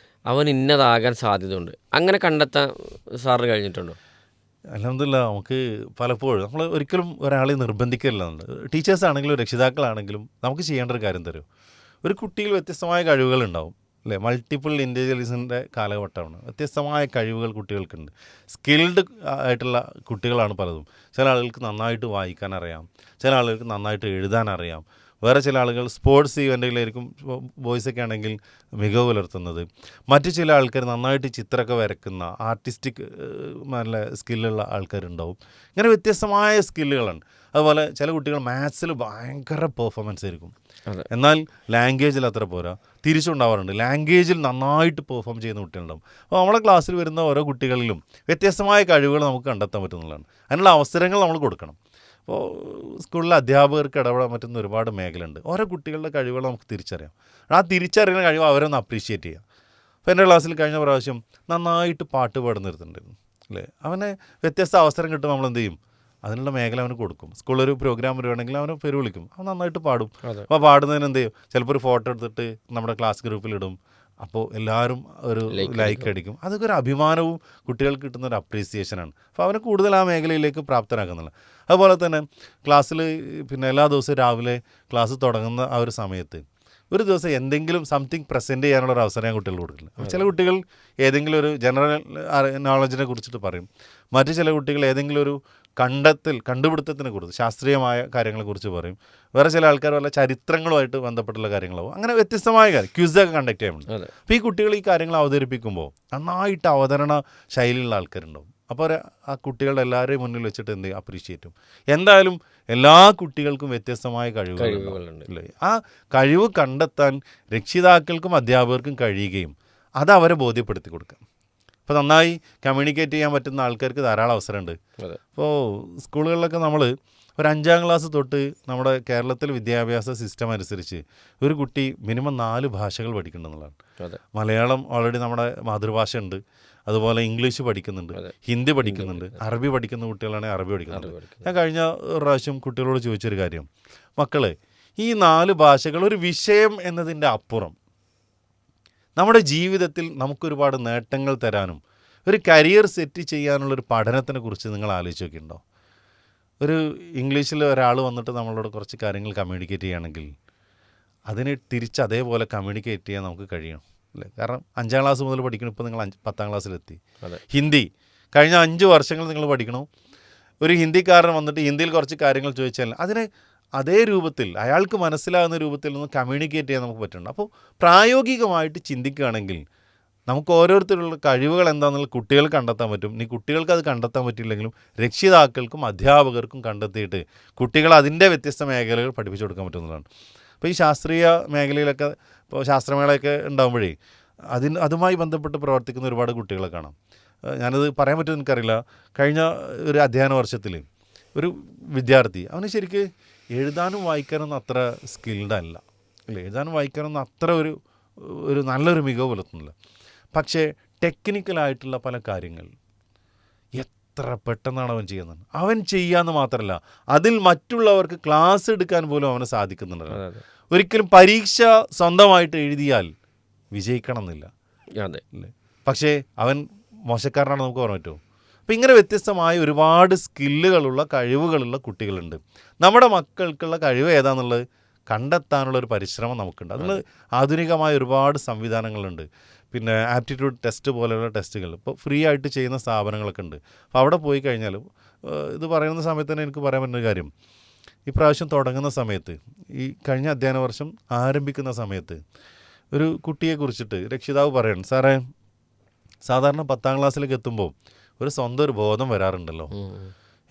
അവൻ ഇന്നതാകാൻ സാധ്യതയുണ്ട്, അങ്ങനെ കണ്ടെത്താൻ സാറിന് കഴിഞ്ഞിട്ടുണ്ടോ? അൽഹംദുലില്ലാ, നമുക്ക് പലപ്പോഴും നമ്മൾ ഒരിക്കലും ഒരാളെ നിർബന്ധിക്കില്ല. ടീച്ചേഴ്സാണെങ്കിലും രക്ഷിതാക്കളാണെങ്കിലും നമുക്ക് ചെയ്യേണ്ട ഒരു കാര്യം തരും, ഒരു കുട്ടിയിൽ വ്യത്യസ്തമായ കഴിവുകളുണ്ടാവും. അല്ലേ? മൾട്ടിപ്പിൾ ഇൻ്റലിജൻസിൻ്റെ കാലഘട്ടമാണ്. വ്യത്യസ്തമായ കഴിവുകൾ കുട്ടികൾക്കുണ്ട്. സ്കിൽഡ് ആയിട്ടുള്ള കുട്ടികളാണ് പലതും. ചില ആളുകൾക്ക് നന്നായിട്ട് വായിക്കാൻ അറിയാം, ചില ആളുകൾക്ക് നന്നായിട്ട് എഴുതാൻ അറിയാം, വേറെ ചില ആളുകൾ സ്പോർട്സ് ഈവൻറ്റുകളായിരിക്കും ബോയ്സൊക്കെ ആണെങ്കിൽ മികവ് പുലർത്തുന്നത്. മറ്റു ചില ആൾക്കാർ നന്നായിട്ട് ചിത്രമൊക്കെ വരയ്ക്കുന്ന ആർട്ടിസ്റ്റിക് നല്ല സ്കില്ലുള്ള ആൾക്കാരുണ്ടാവും. ഇങ്ങനെ വ്യത്യസ്തമായ സ്കില്ലുകളാണ്. അതുപോലെ ചില കുട്ടികൾ മാത്സിൽ ഭയങ്കര പെർഫോമൻസ് ആയിരിക്കും, എന്നാൽ ലാംഗ്വേജിൽ അത്ര പോരാ. തിരിച്ചുണ്ടാവാറുണ്ട്, ലാംഗ്വേജിൽ നന്നായിട്ട് പെർഫോം ചെയ്യുന്ന കുട്ടികളുണ്ടാവും. അപ്പോൾ നമ്മളെ ക്ലാസ്സിൽ വരുന്ന ഓരോ കുട്ടികളിലും വ്യത്യസ്തമായ കഴിവുകൾ നമുക്ക് കണ്ടെത്താൻ പറ്റുന്നതാണ്. അതിനുള്ള അവസരങ്ങൾ നമ്മൾ കൊടുക്കണം. അപ്പോൾ സ്കൂളിലെ അധ്യാപകർക്ക് ഇടപെടാൻ പറ്റുന്ന ഒരുപാട് മേഖലയുണ്ട്. ഓരോ കുട്ടികളുടെ കഴിവുകൾ നമുക്ക് തിരിച്ചറിയാം. ആ തിരിച്ചറിയുന്ന കഴിവ് അവരൊന്ന് അപ്രീഷിയേറ്റ് ചെയ്യുക. അപ്പോൾ എൻ്റെ ക്ലാസ്സിൽ കഴിഞ്ഞ പ്രാവശ്യം നന്നായിട്ട് പാട്ട് പാടുന്ന ഒരുത്തുണ്ടായിരുന്നു, അല്ലേ? അവനെ വ്യത്യസ്ത അവസരം കിട്ടുമ്പോൾ നമ്മൾ എന്ത് ചെയ്യും? അതിനുള്ള മേഖല അവന് കൊടുക്കും. സ്കൂളിലൊരു പ്രോഗ്രാം വരുവാണെങ്കിൽ അവനെ പേര് വിളിക്കും, അവൻ നന്നായിട്ട് പാടും. അപ്പോൾ പാടുന്നതിന് എന്ത് ചെയ്യും? ചിലപ്പോൾ ഒരു ഫോട്ടോ എടുത്തിട്ട് നമ്മുടെ ക്ലാസ് ഗ്രൂപ്പിലിടും. അപ്പോൾ എല്ലാവരും ഒരു ലൈക്ക് അടിക്കും. അതൊക്കെ ഒരു അഭിമാനവും കുട്ടികൾക്ക് കിട്ടുന്ന ഒരു അപ്രീസിയേഷനാണ്. അപ്പോൾ അവനെ കൂടുതൽ ആ മേഖലയിലേക്ക് പ്രാപ്തനാക്കുന്നില്ല. അതുപോലെ തന്നെ ക്ലാസ്സിൽ പിന്നെ എല്ലാ ദിവസവും രാവിലെ ക്ലാസ് തുടങ്ങുന്ന ആ ഒരു സമയത്ത് ഒരു ദിവസം എന്തെങ്കിലും സംതിങ് പ്രസൻറ്റ് ചെയ്യാനുള്ള ഒരു അവസരം ഞാൻ കുട്ടികൾ കൊടുക്കില്ല. അപ്പോൾ ചില കുട്ടികൾ ഏതെങ്കിലും ഒരു ജനറൽ നോളജിനെ കുറിച്ചിട്ട് പറയും, മറ്റു ചില കുട്ടികൾ ഏതെങ്കിലും ഒരു കണ്ടുപിടുത്തത്തിനെ കുറിച്ച്, ശാസ്ത്രീയമായ കാര്യങ്ങളെക്കുറിച്ച് പറയും. വേറെ ചില ആൾക്കാർ വല്ല ചരിത്രങ്ങളുമായിട്ട് ബന്ധപ്പെട്ടുള്ള കാര്യങ്ങളാവും. അങ്ങനെ വ്യത്യസ്തമായ കാര്യം ക്വിസൊക്കെ കണ്ടക്ട് ചെയ്യാറുണ്ട്. അപ്പോൾ ഈ കുട്ടികൾ ഈ കാര്യങ്ങൾ അവതരിപ്പിക്കുമ്പോൾ നന്നായിട്ട് അവതരണ ശൈലിയുള്ള ആൾക്കാരുണ്ടാവും. അപ്പോൾ ആ കുട്ടികളുടെ എല്ലാവരെയും മുന്നിൽ വെച്ചിട്ട് എന്ത് ചെയ്യും? അപ്രീഷിയേറ്റും. എന്തായാലും എല്ലാ കുട്ടികൾക്കും വ്യത്യസ്തമായ കഴിവുകളുണ്ട്, അല്ലേ? ആ കഴിവ് കണ്ടെത്താൻ രക്ഷിതാക്കൾക്കും അധ്യാപകർക്കും കഴിയുകയും അത് അവരെ ബോധ്യപ്പെടുത്തി കൊടുക്കാം. ഇപ്പോൾ നന്നായി കമ്മ്യൂണിക്കേറ്റ് ചെയ്യാൻ പറ്റുന്ന ആൾക്കാർക്ക് ധാരാളം അവസരമുണ്ട്. ഇപ്പോൾ സ്കൂളുകളിലൊക്കെ നമ്മൾ ഒരു 5ാം ക്ലാസ് തൊട്ട് നമ്മുടെ കേരളത്തിൽ വിദ്യാഭ്യാസ സിസ്റ്റം അനുസരിച്ച് ഒരു കുട്ടി മിനിമം 4 ഭാഷകൾ പഠിക്കുന്നുണ്ടെന്നുള്ളതാണ്. മലയാളം ഓൾറെഡി നമ്മുടെ മാതൃഭാഷ ഉണ്ട്, അതുപോലെ ഇംഗ്ലീഷ് പഠിക്കുന്നുണ്ട്, ഹിന്ദി പഠിക്കുന്നുണ്ട്, അറബി പഠിക്കുന്ന കുട്ടികളാണെങ്കിൽ അറബി പഠിക്കുന്നുണ്ട്. ഞാൻ കഴിഞ്ഞ പ്രാവശ്യം കുട്ടികളോട് ചോദിച്ചൊരു കാര്യം, മക്കളെ ഈ 4 ഭാഷകൾ ഒരു വിഷയം എന്നതിൻ്റെ അപ്പുറം നമ്മുടെ ജീവിതത്തിൽ നമുക്കൊരുപാട് നേട്ടങ്ങൾ തരാനും ഒരു കരിയർ സെറ്റ് ചെയ്യാനുള്ളൊരു പഠനത്തിനെ കുറിച്ച് നിങ്ങൾ ആലോചിച്ച് നോക്കിയിട്ടുണ്ടോ? ഒരു ഇംഗ്ലീഷിൽ ഒരാൾ വന്നിട്ട് നമ്മളോട് കുറച്ച് കാര്യങ്ങൾ കമ്മ്യൂണിക്കേറ്റ് ചെയ്യുകയാണെങ്കിൽ അതിനെ തിരിച്ച് അതേപോലെ കമ്മ്യൂണിക്കേറ്റ് ചെയ്യാൻ നമുക്ക് കഴിയണം, അല്ലേ? കാരണം 5ാം ക്ലാസ് മുതൽ പഠിക്കണം, ഇപ്പോൾ നിങ്ങൾ 10ാം ക്ലാസ്സിലെത്തി. ഹിന്ദി കഴിഞ്ഞ 5 വർഷങ്ങൾ നിങ്ങൾ പഠിക്കണം. ഒരു ഹിന്ദിക്കാരൻ വന്നിട്ട് ഹിന്ദിയിൽ കുറച്ച് കാര്യങ്ങൾ ചോദിച്ചാൽ അതിനെ അതേ രൂപത്തിൽ അയാൾക്ക് മനസ്സിലാകുന്ന രൂപത്തിൽ നിന്ന് കമ്മ്യൂണിക്കേറ്റ് ചെയ്യാൻ നമുക്ക് പറ്റുന്നുണ്ട്. അപ്പോൾ പ്രായോഗികമായിട്ട് ചിന്തിക്കുകയാണെങ്കിൽ നമുക്ക് ഓരോരുത്തരുള്ള കഴിവുകൾ എന്താണെന്നുള്ള കുട്ടികൾക്ക് കണ്ടെത്താൻ പറ്റും. ഇനി കുട്ടികൾക്ക് അത് കണ്ടെത്താൻ പറ്റില്ലെങ്കിലും രക്ഷിതാക്കൾക്കും അധ്യാപകർക്കും കണ്ടെത്തിയിട്ട് കുട്ടികൾ അതിൻ്റെ വ്യത്യസ്ത മേഖലകൾ പഠിപ്പിച്ചു കൊടുക്കാൻ പറ്റുന്നതാണ്. അപ്പോൾ ഈ ശാസ്ത്രീയ മേഖലയിലൊക്കെ ഇപ്പോൾ ശാസ്ത്രമേളയൊക്കെ ഉണ്ടാകുമ്പോഴേ അതുമായി ബന്ധപ്പെട്ട് പ്രവർത്തിക്കുന്ന ഒരുപാട് കുട്ടികളെ കാണാം. ഞാനത് പറയാൻ പറ്റുമെന്ന് എനിക്കറിയില്ല. കഴിഞ്ഞ ഒരു അധ്യയന വർഷത്തിൽ ഒരു വിദ്യാർത്ഥി അവന് ശരിക്ക് എഴുതാനും വായിക്കാനൊന്നും അത്ര സ്കിൽഡ് അല്ല, അല്ലേ? എഴുതാനും വായിക്കാനൊന്നും അത്ര ഒരു നല്ലൊരു മികവ് പുലർത്തുന്നില്ല. പക്ഷേ ടെക്നിക്കലായിട്ടുള്ള പല കാര്യങ്ങൾ എത്ര പെട്ടെന്നാണ് അവൻ ചെയ്യുന്നത്. അവൻ ചെയ്യാമെന്ന് മാത്രമല്ല, അതിൽ മറ്റുള്ളവർക്ക് ക്ലാസ് എടുക്കാൻ പോലും അവന് സാധിക്കുന്നുണ്ട്. ഒരിക്കലും പരീക്ഷ സ്വന്തമായിട്ട് എഴുതിയാൽ വിജയിക്കണം എന്നില്ല, അല്ലേ? പക്ഷേ അവൻ മോശക്കാരനാണെന്ന് നമുക്ക് പറയാൻ പറ്റുമോ? അപ്പോൾ ഇങ്ങനെ വ്യത്യസ്തമായ ഒരുപാട് സ്കില്ലുകളുള്ള കഴിവുകളുള്ള കുട്ടികളുണ്ട്. നമ്മുടെ മക്കൾക്കുള്ള കഴിവ് ഏതാണെന്നുള്ളത് കണ്ടെത്താനുള്ളൊരു പരിശ്രമം നമുക്കുണ്ട്. അതിൽ ആധുനികമായ ഒരുപാട് സംവിധാനങ്ങളുണ്ട്. പിന്നെ ആപ്റ്റിറ്റ്യൂഡ് ടെസ്റ്റ് പോലെയുള്ള ടെസ്റ്റുകൾ ഇപ്പോൾ ഫ്രീ ആയിട്ട് ചെയ്യുന്ന സ്ഥാപനങ്ങളൊക്കെ ഉണ്ട്. അപ്പോൾ അവിടെ പോയി കഴിഞ്ഞാൽ ഇത് പറയുന്ന സമയത്ത് തന്നെ എനിക്ക് പറയാൻ പറ്റുന്ന കാര്യം, ഈ പ്രാവശ്യം തുടങ്ങുന്ന സമയത്ത്, ഈ കഴിഞ്ഞ അധ്യയന വർഷം ആരംഭിക്കുന്ന സമയത്ത് ഒരു കുട്ടിയെ കുറിച്ചിട്ട് രക്ഷിതാവ് പറയണം, സാറേ സാധാരണ 10ാം ക്ലാസ്സിലേക്ക് എത്തുമ്പോൾ സ്വന്തം ഒരു ബോധം വരാറുണ്ടല്ലോ,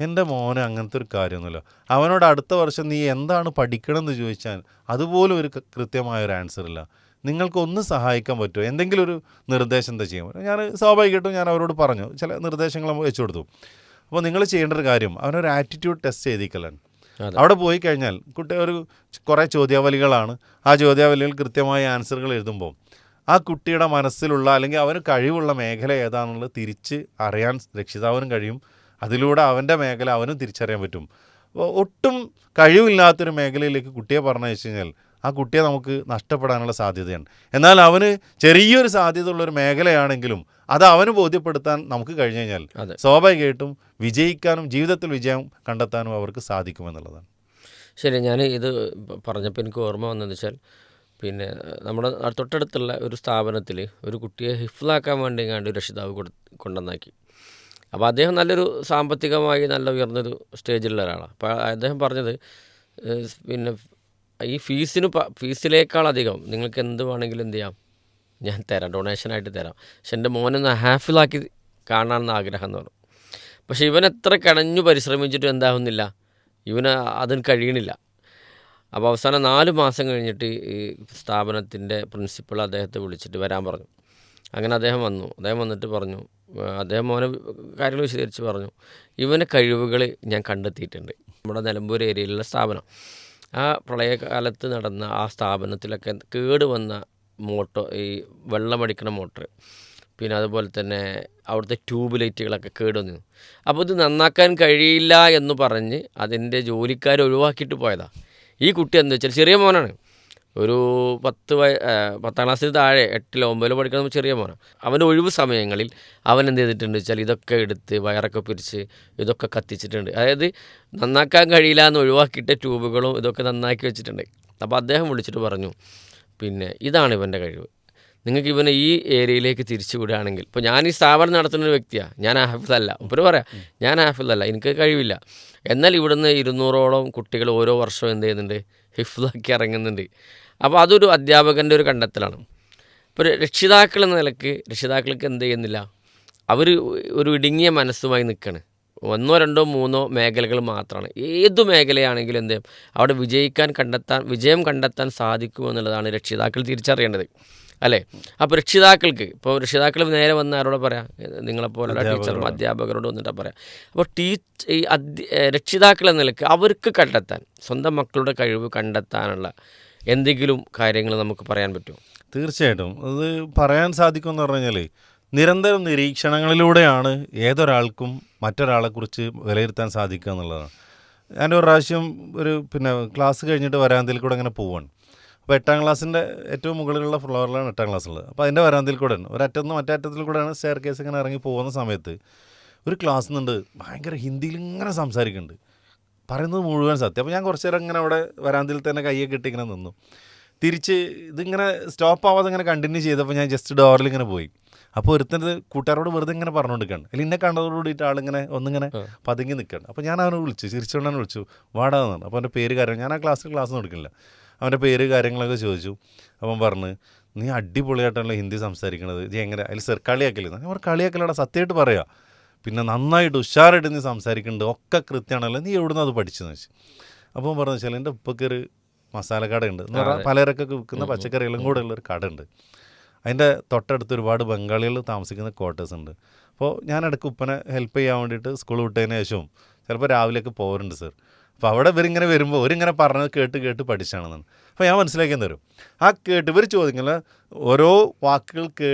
എൻ്റെ മോനെ അങ്ങനത്തെ ഒരു കാര്യമൊന്നുമില്ല. അവനോട് അടുത്ത വർഷം നീ എന്താണ് പഠിക്കണമെന്ന് ചോദിച്ചാൽ അതുപോലും ഒരു കൃത്യമായൊരു ആൻസറില്ല. നിങ്ങൾക്കൊന്ന് സഹായിക്കാൻ പറ്റുമോ? എന്തെങ്കിലും ഒരു നിർദ്ദേശം എന്താ ചെയ്യാൻ പറ്റും? ഞാൻ സ്വാഭാവികമായിട്ടും ഞാൻ അവരോട് പറഞ്ഞു, ചില നിർദ്ദേശങ്ങൾ വെച്ചു കൊടുത്തു. അപ്പോൾ നിങ്ങൾ ചെയ്യേണ്ട ഒരു കാര്യം, അവനൊരു ആറ്റിറ്റ്യൂഡ് ടെസ്റ്റ് ചെയ്തിക്കലാണ്. അവിടെ പോയി കഴിഞ്ഞാൽ കുട്ടി കുറേ ചോദ്യാവലികളാണ്. ആ ചോദ്യാവലികൾ കൃത്യമായ ആൻസറുകൾ എഴുതുമ്പോൾ ആ കുട്ടിയുടെ മനസ്സിലുള്ള അല്ലെങ്കിൽ അവന് കഴിവുള്ള മേഖല ഏതാണെന്നുള്ളത് തിരിച്ച് അറിയാൻ രക്ഷിതാവിനും കഴിയും. അതിലൂടെ അവൻ്റെ മേഖല അവനും തിരിച്ചറിയാൻ പറ്റും. ഒട്ടും കഴിവില്ലാത്തൊരു മേഖലയിലേക്ക് കുട്ടിയെ പറഞ്ഞയച്ചു കഴിഞ്ഞാൽ ആ കുട്ടിയെ നമുക്ക് നഷ്ടപ്പെടാനുള്ള സാധ്യതയാണ്. എന്നാൽ അവന് ചെറിയൊരു സാധ്യതയുള്ളൊരു മേഖലയാണെങ്കിലും അത് അവന് ബോധ്യപ്പെടുത്താൻ നമുക്ക് കഴിഞ്ഞു കഴിഞ്ഞാൽ സ്വാഭാവികമായിട്ടും വിജയിക്കാനും ജീവിതത്തിൽ വിജയം കണ്ടെത്താനും അവർക്ക് സാധിക്കുമെന്നുള്ളതാണ്. ശരി, ഞാൻ ഇത് പറഞ്ഞപ്പോൾ എനിക്ക് ഓർമ്മ വന്നതെന്ന് വെച്ചാൽ പിന്നെ നമ്മുടെ തൊട്ടടുത്തുള്ള ഒരു സ്ഥാപനത്തിൽ ഒരു കുട്ടിയെ ഹിഫ്ലാക്കാൻ വേണ്ടി എങ്ങാണ്ട് ഒരു രക്ഷിതാവ് കൊണ്ടുവന്നാക്കി. അപ്പോൾ അദ്ദേഹം നല്ലൊരു സാമ്പത്തികമായി നല്ല ഉയർന്നൊരു സ്റ്റേജിലുള്ള ഒരാളാണ്. അപ്പോൾ അദ്ദേഹം പറഞ്ഞത് പിന്നെ ഈ ഫീസിനേക്കാളധികം നിങ്ങൾക്ക് എന്ത് വേണമെങ്കിലും എന്ത് ചെയ്യാം, ഞാൻ തരാം, ഡൊണേഷനായിട്ട് തരാം, പക്ഷെ എൻ്റെ മോനൊന്ന് ഹാഫിലാക്കി കാണാമെന്ന് ആഗ്രഹം എന്ന് പറഞ്ഞു. പക്ഷെ ഇവൻ എത്ര കിടഞ്ഞു പരിശ്രമിച്ചിട്ടും എന്താകുന്നില്ല, ഇവന് അതിന് കഴിയണില്ല. അപ്പോൾ അവസാനം 4 മാസം കഴിഞ്ഞിട്ട് ഈ സ്ഥാപനത്തിൻ്റെ പ്രിൻസിപ്പൾ അദ്ദേഹത്തെ വിളിച്ചിട്ട് വരാൻ പറഞ്ഞു. അങ്ങനെ അദ്ദേഹം വന്നു. അദ്ദേഹം വന്നിട്ട് പറഞ്ഞു, അദ്ദേഹം മോനെ കാര്യങ്ങൾ വിശദീകരിച്ച് പറഞ്ഞു, ഇവൻ്റെ കഴിവുകൾ ഞാൻ കണ്ടെത്തിയിട്ടുണ്ട്. നമ്മുടെ നിലമ്പൂർ ഏരിയയിലുള്ള സ്ഥാപനം, ആ പ്രളയകാലത്ത് നടന്ന ആ സ്ഥാപനത്തിലൊക്കെ കേടുവന്ന ഈ വെള്ളമടിക്കണ മോട്ടർ, പിന്നെ അതുപോലെ തന്നെ അവിടുത്തെ ട്യൂബ് ലൈറ്റുകളൊക്കെ കേടുവന്നു. അപ്പോൾ ഇത് നന്നാക്കാൻ കഴിയില്ല എന്ന് പറഞ്ഞ് അതിൻ്റെ ജോലിക്കാർ ഒഴിവാക്കിയിട്ട് പോയതാണ്. ഈ കുട്ടി എന്താ വെച്ചാൽ ചെറിയ മോനാണ്, ഒരു 10 ക്ലാസ്സിൽ താഴെ 8-ലോ 9-ലോ പഠിക്കുന്ന ചെറിയ മോനാണ്. അവൻ്റെ ഒഴിവ് സമയങ്ങളിൽ അവൻ എന്ത് ചെയ്തിട്ടുണ്ട് വെച്ചാൽ ഇതൊക്കെ എടുത്ത് വയറൊക്കെ പിരിച്ച് ഇതൊക്കെ കത്തിച്ചിട്ടുണ്ട്. അതായത് നന്നാക്കാൻ കഴിയില്ല എന്ന് ഒഴിവാക്കിയിട്ട് ട്യൂബുകളും ഇതൊക്കെ നന്നാക്കി വെച്ചിട്ടുണ്ട്. അപ്പോൾ അദ്ദേഹം വിളിച്ചിട്ട് പറഞ്ഞു, പിന്നെ ഇതാണ് ഇവൻ്റെ കഴിവ്, നിങ്ങൾക്ക് ഇവനെ ഈ ഏരിയയിലേക്ക് തിരിച്ചു വിടുകയാണെങ്കിൽ, ഇപ്പോൾ ഞാൻ ഈ സ്ഥാപനം നടത്തുന്ന ഒരു വ്യക്തിയാണ്, ഞാൻ ഹാഫിളല്ല, ഇപ്പോൾ പറയാം ഞാൻ ഹാഫിളല്ല, എനിക്ക് കഴിവില്ല, എന്നാൽ ഇവിടുന്ന് 200ഓളം കുട്ടികൾ ഓരോ വർഷവും എന്ത് ചെയ്യുന്നുണ്ട്, ഹിഫ്ലാക്കി ഇറങ്ങുന്നുണ്ട്. അപ്പോൾ അതൊരു അധ്യാപകൻ്റെ ഒരു കണ്ടെത്തലാണ്. ഇപ്പോൾ രക്ഷിതാക്കൾ എന്ന നിലക്ക് രക്ഷിതാക്കൾക്ക് എന്ത് ചെയ്യുന്നില്ല, അവർ ഒരു ഇടുങ്ങിയ മനസ്സുമായി നിൽക്കുകയാണ്. 1, 2, 3 മേഖലകൾ മാത്രമാണ്. ഏതു മേഖലയാണെങ്കിലും എന്ത് ചെയ്യും, അവിടെ വിജയം കണ്ടെത്താൻ സാധിക്കുമെന്നുള്ളതാണ് രക്ഷിതാക്കൾ തിരിച്ചറിയേണ്ടത്, അല്ലേ? അപ്പോൾ രക്ഷിതാക്കൾ നേരെ വന്ന് ആരോട് പറയാം, നിങ്ങളെപ്പോലുള്ള ടീച്ചറും അധ്യാപകരോട് വന്നിട്ടാണ് പറയാം. അപ്പോൾ രക്ഷിതാക്കൾ എന്ന നിലയ്ക്ക് അവർക്ക് കണ്ടെത്താൻ, സ്വന്തം മക്കളുടെ കഴിവ് കണ്ടെത്താനുള്ള എന്തെങ്കിലും കാര്യങ്ങൾ നമുക്ക് പറയാൻ പറ്റുമോ? തീർച്ചയായിട്ടും അത് പറയാൻ സാധിക്കുമെന്ന് പറഞ്ഞു കഴിഞ്ഞാൽ നിരന്തരം നിരീക്ഷണങ്ങളിലൂടെയാണ് ഏതൊരാൾക്കും മറ്റൊരാളെക്കുറിച്ച് വിലയിരുത്താൻ സാധിക്കുക എന്നുള്ളതാണ്. ഞാനൊരു പ്രാവശ്യം ക്ലാസ് കഴിഞ്ഞിട്ട് വരാന്തയിൽ കൂടെ അങ്ങനെ പോവാണ്. അപ്പോൾ 8ാം ക്ലാസ്സിൻ്റെ ഏറ്റവും മുകളിലുള്ള ഫ്ലോറിലാണ് 8ാം ക്ലാസ് ഉള്ളത്. അപ്പോൾ അതിൻ്റെ വരാന്തയിൽ കൂടെയാണ്, ഒരറ്റത്തുനിന്ന് മറ്റേ അറ്റത്തിൽ കൂടെയാണ് സ്റ്റെയർ കേസ് ഇങ്ങനെ ഇറങ്ങി പോകുന്ന സമയത്ത് ഒരു ക്ലാസ് നിന്നുണ്ട് ഭയങ്കര ഹിന്ദിയിൽ ഇങ്ങനെ സംസാരിക്കുന്നുണ്ട്, പറയുന്നത് മുഴുവൻ സത്യം. അപ്പോൾ ഞാൻ കുറച്ച് നേരം ഇങ്ങനെ അവിടെ വരാന്തയിൽ തന്നെ കയ്യൊക്കെ ഇട്ട് ഇങ്ങനെ നിന്നു. തിരിച്ച് ഇതിങ്ങനെ സ്റ്റോപ്പ് ആവാതെ ഇങ്ങനെ കണ്ടിന്യൂ ചെയ്തപ്പോൾ ഞാൻ ജസ്റ്റ് ഡോറിൽ ഇങ്ങനെ പോയി. അപ്പോൾ ഒരുത്തൻ്റെ കൂട്ടുകാരോട് വെറുതെ ഇങ്ങനെ പറഞ്ഞുകൊണ്ടിരിക്കുകയാണ്. അല്ലെങ്കിൽ എന്നെ കണ്ടതോടുകൂടിയിട്ട് ആളിങ്ങനെ ഒന്നിങ്ങനെ പതുങ്ങി നിൽക്കുകയാണ്. അപ്പോൾ ഞാൻ അവനെ വിളിച്ചു, ചിരിച്ചുകൊണ്ടാണ് വിളിച്ചു, വാടാന്നാണ്. അപ്പോൾ അവൻ്റെ പേര് കാര്യം, ഞാൻ ആ ക്ലാസ് കൊടുക്കില്ല, അവൻ്റെ പേര് കാര്യങ്ങളൊക്കെ ചോദിച്ചു. അവൻ പറഞ്ഞ്, നീ അടിപൊളിയായിട്ടാണല്ലോ ഹിന്ദി സംസാരിക്കണത്, ഇത് എങ്ങനെ അതിൽ കളിയാക്കല്ലേ? ഞാൻ പറഞ്ഞു, കളിയാക്കലടാ, സത്യമായിട്ട് പറയാം, പിന്നെ നന്നായിട്ട് ഉഷാറായിട്ട് നീ സംസാരിക്കുന്നുണ്ട്, ഒക്കെ കൃത്യമാണല്ലോ, നീ എവിടുന്ന് അത് പഠിച്ചെന്ന് വെച്ചു. അപ്പോൾ പറഞ്ഞു വെച്ചാൽ എൻ്റെ ഉപ്പക്കൊരു മസാല കടയുണ്ട് എന്ന് പറഞ്ഞാൽ പലചരക്കൊക്കെ വിൽക്കുന്ന പച്ചക്കറികളും കൂടെ ഉള്ളൊരു കടയുണ്ട്. അതിൻ്റെ തൊട്ടടുത്ത് ഒരുപാട് ബംഗാളികൾ താമസിക്കുന്ന ക്വാർട്ടേഴ്സ് ഉണ്ട്. അപ്പോൾ ഞാൻ ഇടയ്ക്ക് ഉപ്പനെ ഹെൽപ്പ് ചെയ്യാൻ വേണ്ടിയിട്ട് സ്കൂൾ വിട്ടതിന് ശേഷവും ചിലപ്പോൾ രാവിലെയൊക്കെ പോകാറുണ്ട് സർ. അപ്പോൾ അവിടെ ഇവരിങ്ങനെ വരുമ്പോൾ ഒരിങ്ങനെ പറഞ്ഞത് കേട്ട് പഠിച്ചാണെന്നാണ്. അപ്പോൾ ഞാൻ മനസ്സിലാക്കിയെന്ന് തരും, ആ ഇവർ ചോദിക്കുന്ന ഓരോ വാക്കുകൾ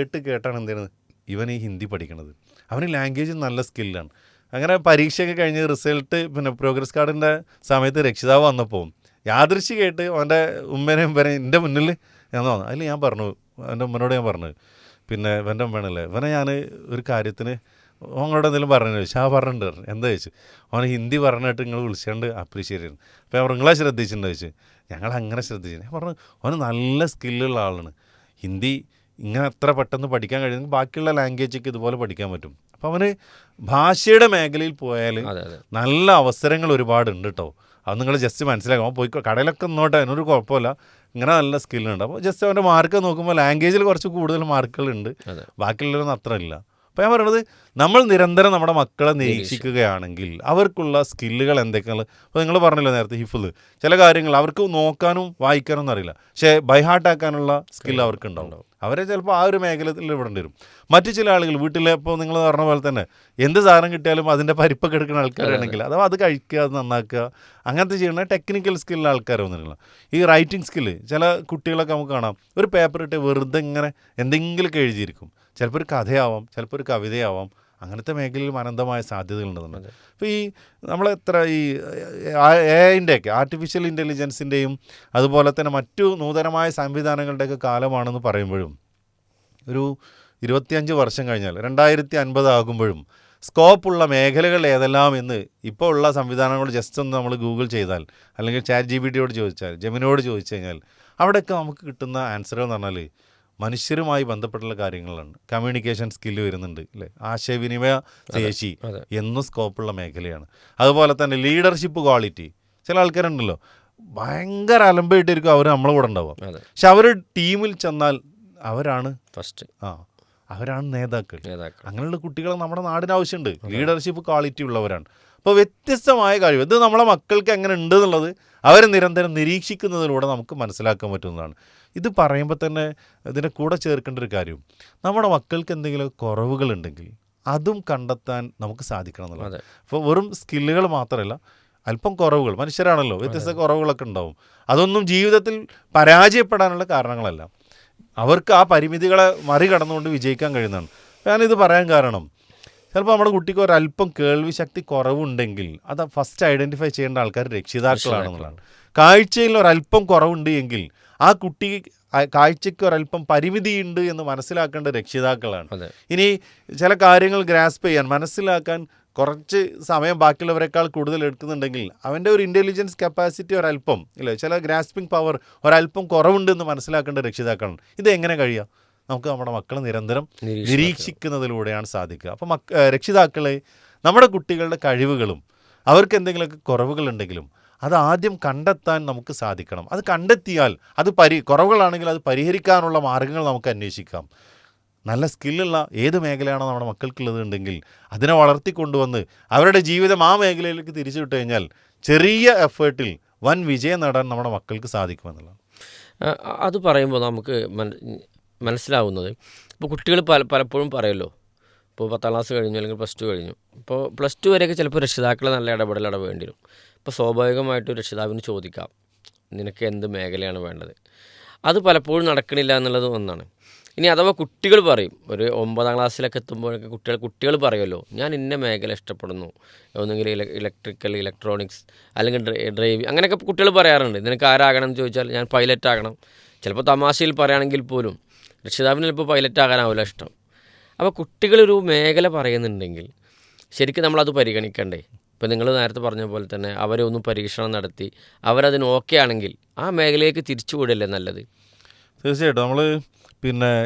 കേട്ടാണ് എന്ത് ചെയ്യുന്നത്, ഇവൻ ഈ ഹിന്ദി പഠിക്കണത്, അവന് ലാംഗ്വേജ് നല്ല സ്കില്ലാണ്. അങ്ങനെ പരീക്ഷയൊക്കെ കഴിഞ്ഞ് റിസൾട്ട് പ്രോഗ്രസ് കാർഡിൻ്റെ സമയത്ത് രക്ഷിതാവ് വന്നപ്പോൾ യാദൃശ്ചികമായിട്ട് അവൻ്റെ ഉമ്മേനെയും എൻ്റെ മുന്നിൽ ഞാൻ തോന്നുന്നു. അതിൽ ഞാൻ പറഞ്ഞു, എൻ്റെ ഉമ്മനോട് ഞാൻ പറഞ്ഞു, ഇവൻ്റെ ഉമ്മയാണല്ലേ, ഞാൻ ഒരു കാര്യത്തിന് അവങ്ങളോട് എന്തെങ്കിലും പറഞ്ഞു ചോദിച്ചു. പറഞ്ഞിട്ടുണ്ട്. എന്താ ചോദിച്ചു, അവൻ ഹിന്ദി പറഞ്ഞിട്ട് നിങ്ങൾ വിളിച്ചുകൊണ്ട് അപ്രീഷിയേറ്റ് ചെയ്യുന്നു. അപ്പോൾ ഞാൻ നിങ്ങളെ ശ്രദ്ധിച്ചിട്ടുണ്ടോ ചോദിച്ചു. ഞങ്ങളങ്ങനെ ശ്രദ്ധിച്ചു. ഞാൻ പറഞ്ഞു, അവന് നല്ല സ്കില്ലുള്ള ആളാണ്, ഹിന്ദി ഇങ്ങനെ എത്ര പെട്ടെന്ന് പഠിക്കാൻ കഴിയുമെങ്കിൽ ബാക്കിയുള്ള ലാംഗ്വേജൊക്കെ ഇതുപോലെ പഠിക്കാൻ പറ്റും. അപ്പോൾ അവന് ഭാഷയുടെ മേഖലയിൽ പോയാൽ നല്ല അവസരങ്ങൾ ഒരുപാടുണ്ട് കേട്ടോ. അത് നിങ്ങൾ ജസ്റ്റ് മനസ്സിലാക്കാം. പോയി കടയിലൊക്കെ നിന്നോട്ടെ, അതിനൊരു കുഴപ്പമില്ല, ഇങ്ങനെ നല്ല സ്കില്ലുണ്ട്. അപ്പോൾ ജസ്റ്റ് അവൻ്റെ മാർക്ക് നോക്കുമ്പോൾ ലാംഗ്വേജിൽ കുറച്ച് കൂടുതൽ മാർക്കുകളുണ്ട്, ബാക്കിയുള്ളതൊന്നും അത്ര ഇല്ല. അപ്പോൾ ഞാൻ പറയണത്, നമ്മൾ നിരന്തരം നമ്മുടെ മക്കളെ നിരീക്ഷിക്കുകയാണെങ്കിൽ അവർക്കുള്ള സ്കില്ലുകൾ എന്തൊക്കെയാണ്. അപ്പോൾ നിങ്ങൾ പറഞ്ഞല്ലോ നേരത്തെ ഹിഫുൽ, ചില കാര്യങ്ങൾ അവർക്ക് നോക്കാനും വായിക്കാനും ഒന്നും അറിയില്ല, പക്ഷേ ബൈഹാർട്ടാക്കാനുള്ള സ്കിൽ അവർക്കുണ്ടാവും. അവരെ ചിലപ്പോൾ ആ ഒരു മേഖലയിൽ വിടേണ്ടി വരും. മറ്റു ചില ആളുകൾ വീട്ടിലെ, ഇപ്പോൾ നിങ്ങൾ പറഞ്ഞ പോലെ തന്നെ എന്ത് സാധനം കിട്ടിയാലും അതിൻ്റെ പരിപ്പൊക്കെ എടുക്കുന്ന ആൾക്കാരാണെങ്കിൽ അഥവാ അത് കഴിക്കുക, അത് നന്നാക്കുക, അങ്ങനത്തെ ചെയ്യുന്ന ടെക്നിക്കൽ സ്കില്ലുള്ള ആൾക്കാരൊന്നുമില്ല. ഈ റൈറ്റിംഗ് സ്കില്ല് ചില കുട്ടികളൊക്കെ നമുക്ക് കാണാം, ഒരു പേപ്പർ ഇട്ട് വെറുതെ ഇങ്ങനെ എന്തെങ്കിലുമൊക്കെ എഴുതിയിരിക്കും. ചിലപ്പോൾ ഒരു കഥയാവാം, ചിലപ്പോൾ ഒരു കവിതയാവാം. അങ്ങനത്തെ മേഖലയിൽ അനന്തമായ സാധ്യതകളുണ്ടെന്നുണ്ട്. അപ്പോൾ ഈ നമ്മളെത്ര ഈ AI-ൻ്റെയൊക്കെ ആർട്ടിഫിഷ്യൽ ഇൻ്റലിജൻസിൻ്റെയും അതുപോലെ തന്നെ മറ്റു നൂതനമായ സംവിധാനങ്ങളുടെയൊക്കെ കാലമാണെന്ന് പറയുമ്പോഴും ഒരു 25 വർഷം കഴിഞ്ഞാൽ 2050 ആകുമ്പോഴും സ്കോപ്പുള്ള മേഖലകൾ ഏതെല്ലാം എന്ന് ഇപ്പോൾ ഉള്ള സംവിധാനങ്ങൾ ജസ്റ്റ് ഒന്ന് നമ്മൾ ഗൂഗിൾ ചെയ്താൽ, അല്ലെങ്കിൽ ChatGPT ചോദിച്ചാൽ, ജെമിനിയോട് ചോദിച്ചു കഴിഞ്ഞാൽ അവിടെയൊക്കെ നമുക്ക് കിട്ടുന്ന ആൻസറുകൾ എന്ന് പറഞ്ഞാൽ മനുഷ്യരുമായി ബന്ധപ്പെട്ടുള്ള കാര്യങ്ങളാണ്. കമ്മ്യൂണിക്കേഷൻ സ്കില്ല് വരുന്നുണ്ട് അല്ലേ, ആശയവിനിമയ ശേഷി എന്നും സ്കോപ്പുള്ള മേഖലയാണ്. അതുപോലെ തന്നെ ലീഡർഷിപ്പ് ക്വാളിറ്റി. ചില ആൾക്കാരുണ്ടല്ലോ ഭയങ്കര അലമ്പായിട്ടിരിക്കും അവർ നമ്മളെ കൂടെ ഉണ്ടാവുക, പക്ഷെ അവർ ടീമിൽ ചെന്നാൽ അവരാണ് ഫസ്റ്റ്, അവരാണ് നേതാക്കൾ. അങ്ങനെയുള്ള കുട്ടികളെ നമ്മുടെ നാടിന് ആവശ്യമുണ്ട്, ലീഡർഷിപ്പ് ക്വാളിറ്റി ഉള്ളവരാണ്. അപ്പോൾ വ്യത്യസ്തമായ കഴിവ് ഇത് നമ്മളെ മക്കൾക്ക് എങ്ങനെ ഉണ്ട് എന്നുള്ളത് അവർ നിരന്തരം നിരീക്ഷിക്കുന്നതിലൂടെ നമുക്ക് മനസ്സിലാക്കാൻ പറ്റുന്നതാണ്. ഇത് പറയുമ്പോൾ തന്നെ ഇതിൻ്റെ കൂടെ ചേർക്കേണ്ട ഒരു കാര്യം, നമ്മുടെ മക്കൾക്ക് എന്തെങ്കിലും കുറവുകളുണ്ടെങ്കിൽ അതും കണ്ടെത്താൻ നമുക്ക് സാധിക്കണം എന്നുള്ളത്. അപ്പോൾ വെറും സ്കില്ലുകൾ മാത്രമല്ല, അല്പം കുറവുകൾ, മനുഷ്യരാണല്ലോ, വ്യത്യസ്ത കുറവുകളൊക്കെ ഉണ്ടാവും. അതൊന്നും ജീവിതത്തിൽ പരാജയപ്പെടാനുള്ള കാരണങ്ങളല്ല, അവർക്ക് ആ പരിമിതികളെ മറികടന്നുകൊണ്ട് വിജയിക്കാൻ കഴിയുന്നതാണ്. ഞാനിത് പറയാൻ കാരണം, ചിലപ്പോൾ നമ്മുടെ കുട്ടിക്ക് ഒരല്പം കേൾവി ശക്തി കുറവുണ്ടെങ്കിൽ അത് ഫസ്റ്റ് ഐഡൻറ്റിഫൈ ചെയ്യേണ്ട ആൾക്കാർ രക്ഷിതാക്കളാണെന്നുള്ളതാണ്. കാഴ്ചയിൽ ഒരല്പം കുറവുണ്ട് എങ്കിൽ ആ കുട്ടി കാഴ്ചയ്ക്ക് ഒരല്പം പരിമിതിയുണ്ട് എന്ന് മനസ്സിലാക്കേണ്ട രക്ഷിതാക്കളാണ്. ഇനി ചില കാര്യങ്ങൾ ഗ്രാസ്പ് ചെയ്യാൻ, മനസ്സിലാക്കാൻ കുറച്ച് സമയം ബാക്കിയുള്ളവരെക്കാൾ കൂടുതൽ എടുക്കുന്നുണ്ടെങ്കിൽ അവൻ്റെ ഒരു ഇൻ്റലിജൻസ് കപ്പാസിറ്റി ഒരല്പം ഇല്ലേ, ചില ഗ്രാസ്പിംഗ് പവർ ഒരല്പം കുറവുണ്ടെന്ന് മനസ്സിലാക്കേണ്ട രക്ഷിതാക്കളാണ്. ഇത് എങ്ങനെ കഴിയുക? നമുക്ക് നമ്മുടെ മക്കളെ നിരന്തരം നിരീക്ഷിക്കുന്നതിലൂടെയാണ് സാധിക്കുക. അപ്പോൾ രക്ഷിതാക്കളെ നമ്മുടെ കുട്ടികളുടെ കഴിവുകളും അവർക്ക് എന്തെങ്കിലുമൊക്കെ കുറവുകളുണ്ടെങ്കിലും അത് ആദ്യം കണ്ടെത്താൻ നമുക്ക് സാധിക്കണം. അത് കണ്ടെത്തിയാൽ അത് കുറവുകളാണെങ്കിൽ അത് പരിഹരിക്കാനുള്ള മാർഗ്ഗങ്ങൾ നമുക്ക് അന്വേഷിക്കാം. നല്ല സ്കില്ലുള്ള ഏത് മേഖലയാണോ നമ്മുടെ മക്കൾക്കുള്ളത് ഉണ്ടെങ്കിൽ അതിനെ വളർത്തിക്കൊണ്ടുവന്ന് അവരുടെ ജീവിതം ആ മേഖലയിലേക്ക് തിരിച്ചു വിട്ടു കഴിഞ്ഞാൽ ചെറിയ എഫേർട്ടിൽ വൻ വിജയം നേടാൻ നമ്മുടെ മക്കൾക്ക് സാധിക്കുമെന്നുള്ളതാണ്. അത് പറയുമ്പോൾ നമുക്ക് മനസ്സിലാവുന്നത്, ഇപ്പോൾ കുട്ടികൾ പലപ്പോഴും പറയുമല്ലോ, ഇപ്പോൾ 10ാം ക്ലാസ് കഴിഞ്ഞു അല്ലെങ്കിൽ +2 കഴിഞ്ഞു, ഇപ്പോൾ +2 വരെയൊക്കെ ചിലപ്പോൾ രക്ഷിതാക്കളെ നല്ല ഇടപെടൽ വേണ്ടി വരും. ഇപ്പോൾ സ്വാഭാവികമായിട്ടും രക്ഷിതാവിന് ചോദിക്കാം, നിനക്ക് എന്ത് മേഖലയാണ് വേണ്ടത്? അത് പലപ്പോഴും നടക്കണില്ല എന്നുള്ളത് ഒന്നാണ്. ഇനി അഥവാ കുട്ടികൾ പറയും, ഒരു 9ാം ക്ലാസ്സിലൊക്കെ എത്തുമ്പോഴൊക്കെ കുട്ടികൾ പറയുമല്ലോ, ഞാൻ ഇന്ന മേഖല ഇഷ്ടപ്പെടുന്നു, ഒന്നെങ്കിൽ ഇലക്ട്രിക്കൽ, ഇലക്ട്രോണിക്സ് അല്ലെങ്കിൽ ഡ്രൈവിംഗ്, അങ്ങനെയൊക്കെ കുട്ടികൾ പറയാറുണ്ട്. നിനക്ക് ആരാകണം എന്ന് ചോദിച്ചാൽ ഞാൻ പൈലറ്റ് ആകണം. ചിലപ്പോൾ തമാശയിൽ പറയുകയാണെങ്കിൽ പോലും രക്ഷിതാവിന് ചിലപ്പോൾ പൈലറ്റ് ആകാനാവില്ല ഇഷ്ടം. അപ്പോൾ കുട്ടികളൊരു മേഖല പറയുന്നുണ്ടെങ്കിൽ ശരിക്കും നമ്മളത് പരിഗണിക്കണ്ടേ? ഇപ്പോൾ നിങ്ങൾ നേരത്തെ പറഞ്ഞ പോലെ തന്നെ അവരെ ഒന്ന് പരീക്ഷണം നടത്തി അവരതിന് ഓക്കെ ആണെങ്കിൽ ആ മേഖലയിലേക്ക് തിരിച്ചു വിടല്ലേ നല്ലത്? തീർച്ചയായിട്ടും. നമ്മൾ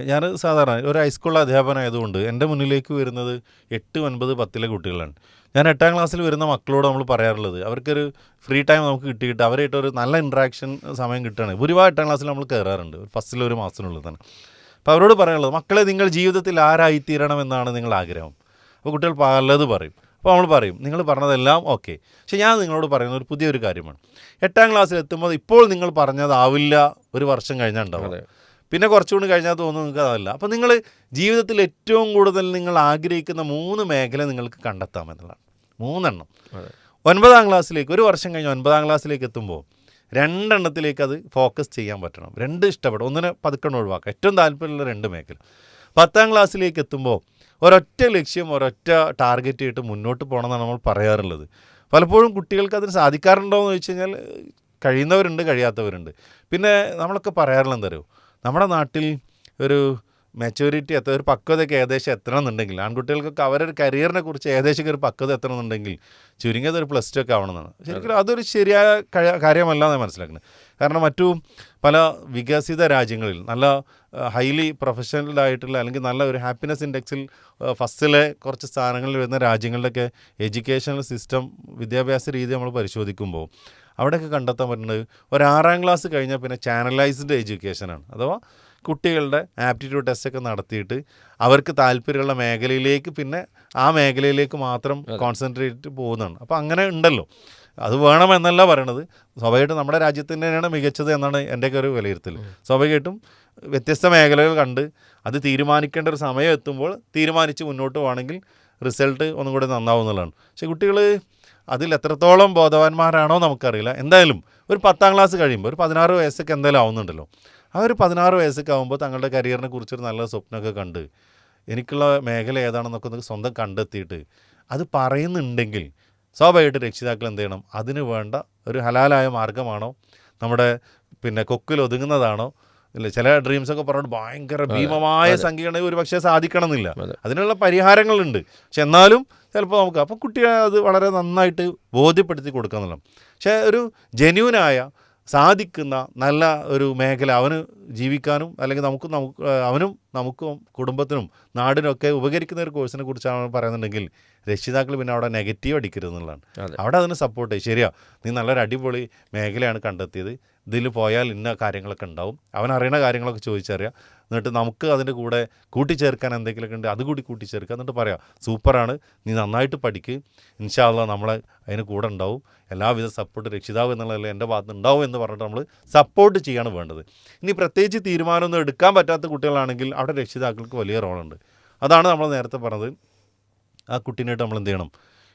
ഞാൻ സാധാരണ ഒരു ഹൈസ്കൂൾ അധ്യാപകനായതുകൊണ്ട് എൻ്റെ മുന്നിലേക്ക് വരുന്നത് 8, 9, 10 കുട്ടികളാണ്. ഞാൻ 8ാം ക്ലാസ്സിൽ വരുന്ന മക്കളോട് നമ്മൾ പറയാറുള്ളത്, അവർക്കൊരു ഫ്രീ ടൈം നമുക്ക് കിട്ടിയിട്ട് അവരായിട്ടൊരു നല്ല ഇൻട്രാക്ഷൻ സമയം കിട്ടുകയാണ്. ഭൂരിഭാഗം 8ാം ക്ലാസ്സിൽ നമ്മൾ കയറാറുണ്ട്, ഫസ്റ്റിൽ ഒരു മാസത്തിനുള്ളിൽ തന്നെ. അപ്പോൾ അവരോട് പറയാനുള്ളത്, മക്കളെ നിങ്ങൾ ജീവിതത്തിൽ ആരായിത്തീരണമെന്നാണ് നിങ്ങൾ ആഗ്രഹം? അപ്പോൾ കുട്ടികൾ പലത് പറയും. അപ്പോൾ നമ്മൾ പറയും, നിങ്ങൾ പറഞ്ഞതെല്ലാം ഓക്കെ, പക്ഷെ ഞാൻ നിങ്ങളോട് പറയുന്ന ഒരു പുതിയൊരു കാര്യമാണ്. 8ാം ക്ലാസ്സിൽ എത്തുമ്പോൾ ഇപ്പോൾ നിങ്ങൾ പറഞ്ഞതാവില്ല ഒരു വർഷം കഴിഞ്ഞാൽ ഉണ്ടാവും, പിന്നെ കുറച്ചുകൂടി കഴിഞ്ഞാൽ തോന്നുന്നു നിങ്ങൾക്ക് അതല്ല. അപ്പോൾ നിങ്ങൾ ജീവിതത്തിൽ ഏറ്റവും കൂടുതൽ നിങ്ങൾ ആഗ്രഹിക്കുന്ന 3 മേഖല നിങ്ങൾക്ക് കണ്ടെത്താമെന്നുള്ളതാണ്. 3 എണ്ണം. 9ാം ക്ലാസ്സിലേക്ക് ഒരു വർഷം കഴിഞ്ഞ് 9ാം ക്ലാസ്സിലേക്ക് എത്തുമ്പോൾ 2 എണ്ണത്തിലേക്ക് അത് ഫോക്കസ് ചെയ്യാൻ പറ്റണം. 2 ഇഷ്ടപ്പെടും, ഒന്നിനെ പതുക്കെ ഒഴിവാക്കുക, ഏറ്റവും താല്പര്യമുള്ള 2 മേഖല. 10ാം ക്ലാസ്സിലേക്ക് എത്തുമ്പോൾ ഒരൊറ്റ ലക്ഷ്യം, ഒരൊറ്റ ടാർഗറ്റ് ആയിട്ട് മുന്നോട്ട് പോകണമെന്നാണ് നമ്മൾ പറയാറുള്ളത്. പലപ്പോഴും കുട്ടികൾക്ക് അതിന് സാധിക്കാറുണ്ടോ എന്ന് ചോദിച്ചു കഴിഞ്ഞാൽ കഴിയുന്നവരുണ്ട്, കഴിയാത്തവരുണ്ട്. പിന്നെ നമ്മളൊക്കെ പറയാറുള്ളത് എന്താ അറിയോ, നമ്മുടെ നാട്ടിൽ ഒരു മെച്യൂരിറ്റി ഒരു പക്വതയൊക്കെ ഏകദേശം എത്തണമെന്നുണ്ടെങ്കിൽ, ആൺകുട്ടികൾക്കൊക്കെ അവരുടെ കരിയറിനെ കുറിച്ച് ഏകദേശം ഒരു പക്വത എത്തണമെന്നുണ്ടെങ്കിൽ ചുരുങ്ങിയത് ഒരു +2 ഒക്കെ ആവണമെന്നാണ്. ശരിക്കും അതൊരു ശരിയായ കാര്യമല്ല എന്ന് മനസ്സിലാക്കുന്നത്. കാരണം മറ്റു പല വികസിത രാജ്യങ്ങളിൽ നല്ല ഹൈലി പ്രൊഫഷണലായിട്ടുള്ള അല്ലെങ്കിൽ നല്ല ഒരു ഹാപ്പിനെസ് ഇൻഡെക്സിൽ ഫസ്റ്റിലെ കുറച്ച് സ്ഥാനങ്ങളിൽ വരുന്ന രാജ്യങ്ങളിലൊക്കെ എഡ്യൂക്കേഷണൽ സിസ്റ്റം, വിദ്യാഭ്യാസ രീതി നമ്മൾ പരിശോധിക്കുമ്പോൾ അവിടെയൊക്കെ കണ്ടെത്താൻ പറ്റുന്നത് ഒരു 6ാം ക്ലാസ് കഴിഞ്ഞാൽ പിന്നെ ചാനലൈസ്ഡ് എഡ്യൂക്കേഷനാണ്. അഥവാ കുട്ടികളുടെ ആപ്റ്റിറ്റ്യൂഡ് ടെസ്റ്റൊക്കെ നടത്തിയിട്ട് അവർക്ക് താല്പര്യമുള്ള മേഖലയിലേക്ക് പിന്നെ ആ മേഖലയിലേക്ക് മാത്രം കോൺസെൻട്രേറ്റ് പോകുന്നതാണ്. അപ്പോൾ അങ്ങനെ ഉണ്ടല്ലോ, അത് വേണമെന്നല്ല പറയണത്. സ്വാഭാവികമായിട്ടും നമ്മുടെ രാജ്യത്തിന് തന്നെയാണ് മികച്ചത് എന്നാണ് എൻ്റെയൊക്കെ ഒരു വിലയിരുത്തൽ. സ്വാഭാവികമായിട്ടും വ്യത്യസ്ത മേഖലകൾ കണ്ട് അത് തീരുമാനിക്കേണ്ട ഒരു സമയം എത്തുമ്പോൾ തീരുമാനിച്ച് മുന്നോട്ട് പോകണമെങ്കിൽ റിസൾട്ട് ഒന്നും കൂടി നന്നാവുന്നതാണ്. പക്ഷേ കുട്ടികൾ അതിൽ എത്രത്തോളം ബോധവാന്മാരാണോ നമുക്കറിയില്ല. എന്തായാലും ഒരു 10ാം ക്ലാസ് കഴിയുമ്പോൾ ഒരു 16 വയസ്സൊക്കെ എന്തായാലും ആവുന്നുണ്ടല്ലോ. ആ ഒരു 16 വയസ്സൊക്കെ ആകുമ്പോൾ തങ്ങളുടെ കരിയറിനെ കുറിച്ചൊരു നല്ല സ്വപ്നമൊക്കെ കണ്ട് എനിക്കുള്ള മേഖല ഏതാണെന്നൊക്കെ സ്വന്തം കണ്ടെത്തിയിട്ട് അത് പറയുന്നുണ്ടെങ്കിൽ സ്വാഭാവികമായിട്ട് രക്ഷിതാക്കൾ എന്ത് ചെയ്യണം, അതിന് വേണ്ട ഒരു ഹലാലായ മാർഗ്ഗമാണോ, നമ്മുടെ കൊക്കിൽ ഒതുങ്ങുന്നതാണോ, ഇല്ല ചില ഡ്രീംസൊക്കെ പറഞ്ഞിട്ട് ഭയങ്കര ഭീമമായ സംഖ്യയാണ് ഒരു പക്ഷേ സാധിക്കണം എന്നില്ല, അതിനുള്ള പരിഹാരങ്ങളുണ്ട്. പക്ഷെ എന്നാലും ചിലപ്പോൾ നമുക്ക് അപ്പോൾ കുട്ടികളെ അത് വളരെ നന്നായിട്ട് ബോധ്യപ്പെടുത്തി കൊടുക്കുക എന്നുള്ളത്. പക്ഷേ ഒരു ജെന്യൂനായ സാധിക്കുന്ന നല്ല ഒരു മേഖല അവന് ജീവിക്കാനും അല്ലെങ്കിൽ അവനും നമുക്കും കുടുംബത്തിനും നാടിനൊക്കെ ഉപകരിക്കുന്ന ഒരു കോഴ്സിനെ കുറിച്ചാണ് പറയുന്നുണ്ടെങ്കിൽ രക്ഷിതാക്കൾ പിന്നെ അവിടെ നെഗറ്റീവ് അടിക്കരുത് എന്നുള്ളതാണ്. അവിടെ അതിന് സപ്പോർട്ട് ചെയ്യും. ശരിയാ, നീ നല്ലൊരു അടിപൊളി മേഖലയാണ് കണ്ടെത്തിയത്, ഇതിൽ പോയാൽ ഇന്ന കാര്യങ്ങളൊക്കെ ഉണ്ടാവും, അവൻ അറിയണ കാര്യങ്ങളൊക്കെ ചോദിച്ചറിയാം, എന്നിട്ട് നമുക്ക് അതിൻ്റെ കൂടെ കൂട്ടിച്ചേർക്കാൻ എന്തെങ്കിലുമൊക്കെ ഉണ്ട് അതുകൂടി കൂട്ടിച്ചേർക്കുക, എന്നിട്ട് പറയാം സൂപ്പറാണ്, നീ നന്നായിട്ട് പഠിക്ക്, ഇൻഷാ അല്ലാ നമ്മളെ അതിന് കൂടെ ഉണ്ടാവും, എല്ലാവിധ സപ്പോർട്ട് രക്ഷിതാവ് എന്നുള്ളതല്ല എൻ്റെ ഭാഗത്ത് ഉണ്ടാവും എന്ന് പറഞ്ഞിട്ട് നമ്മൾ സപ്പോർട്ട് ചെയ്യാണ് വേണ്ടത്. ഇനി പ്രത്യേകിച്ച് തീരുമാനമൊന്നും എടുക്കാൻ പറ്റാത്ത കുട്ടികളാണെങ്കിൽ അവിടെ രക്ഷിതാക്കൾക്ക് വലിയ റോളുണ്ട്. അതാണ് നമ്മൾ നേരത്തെ പറഞ്ഞത്, ആ കുട്ടീനായിട്ട് നമ്മൾ എന്ത് ചെയ്യണം,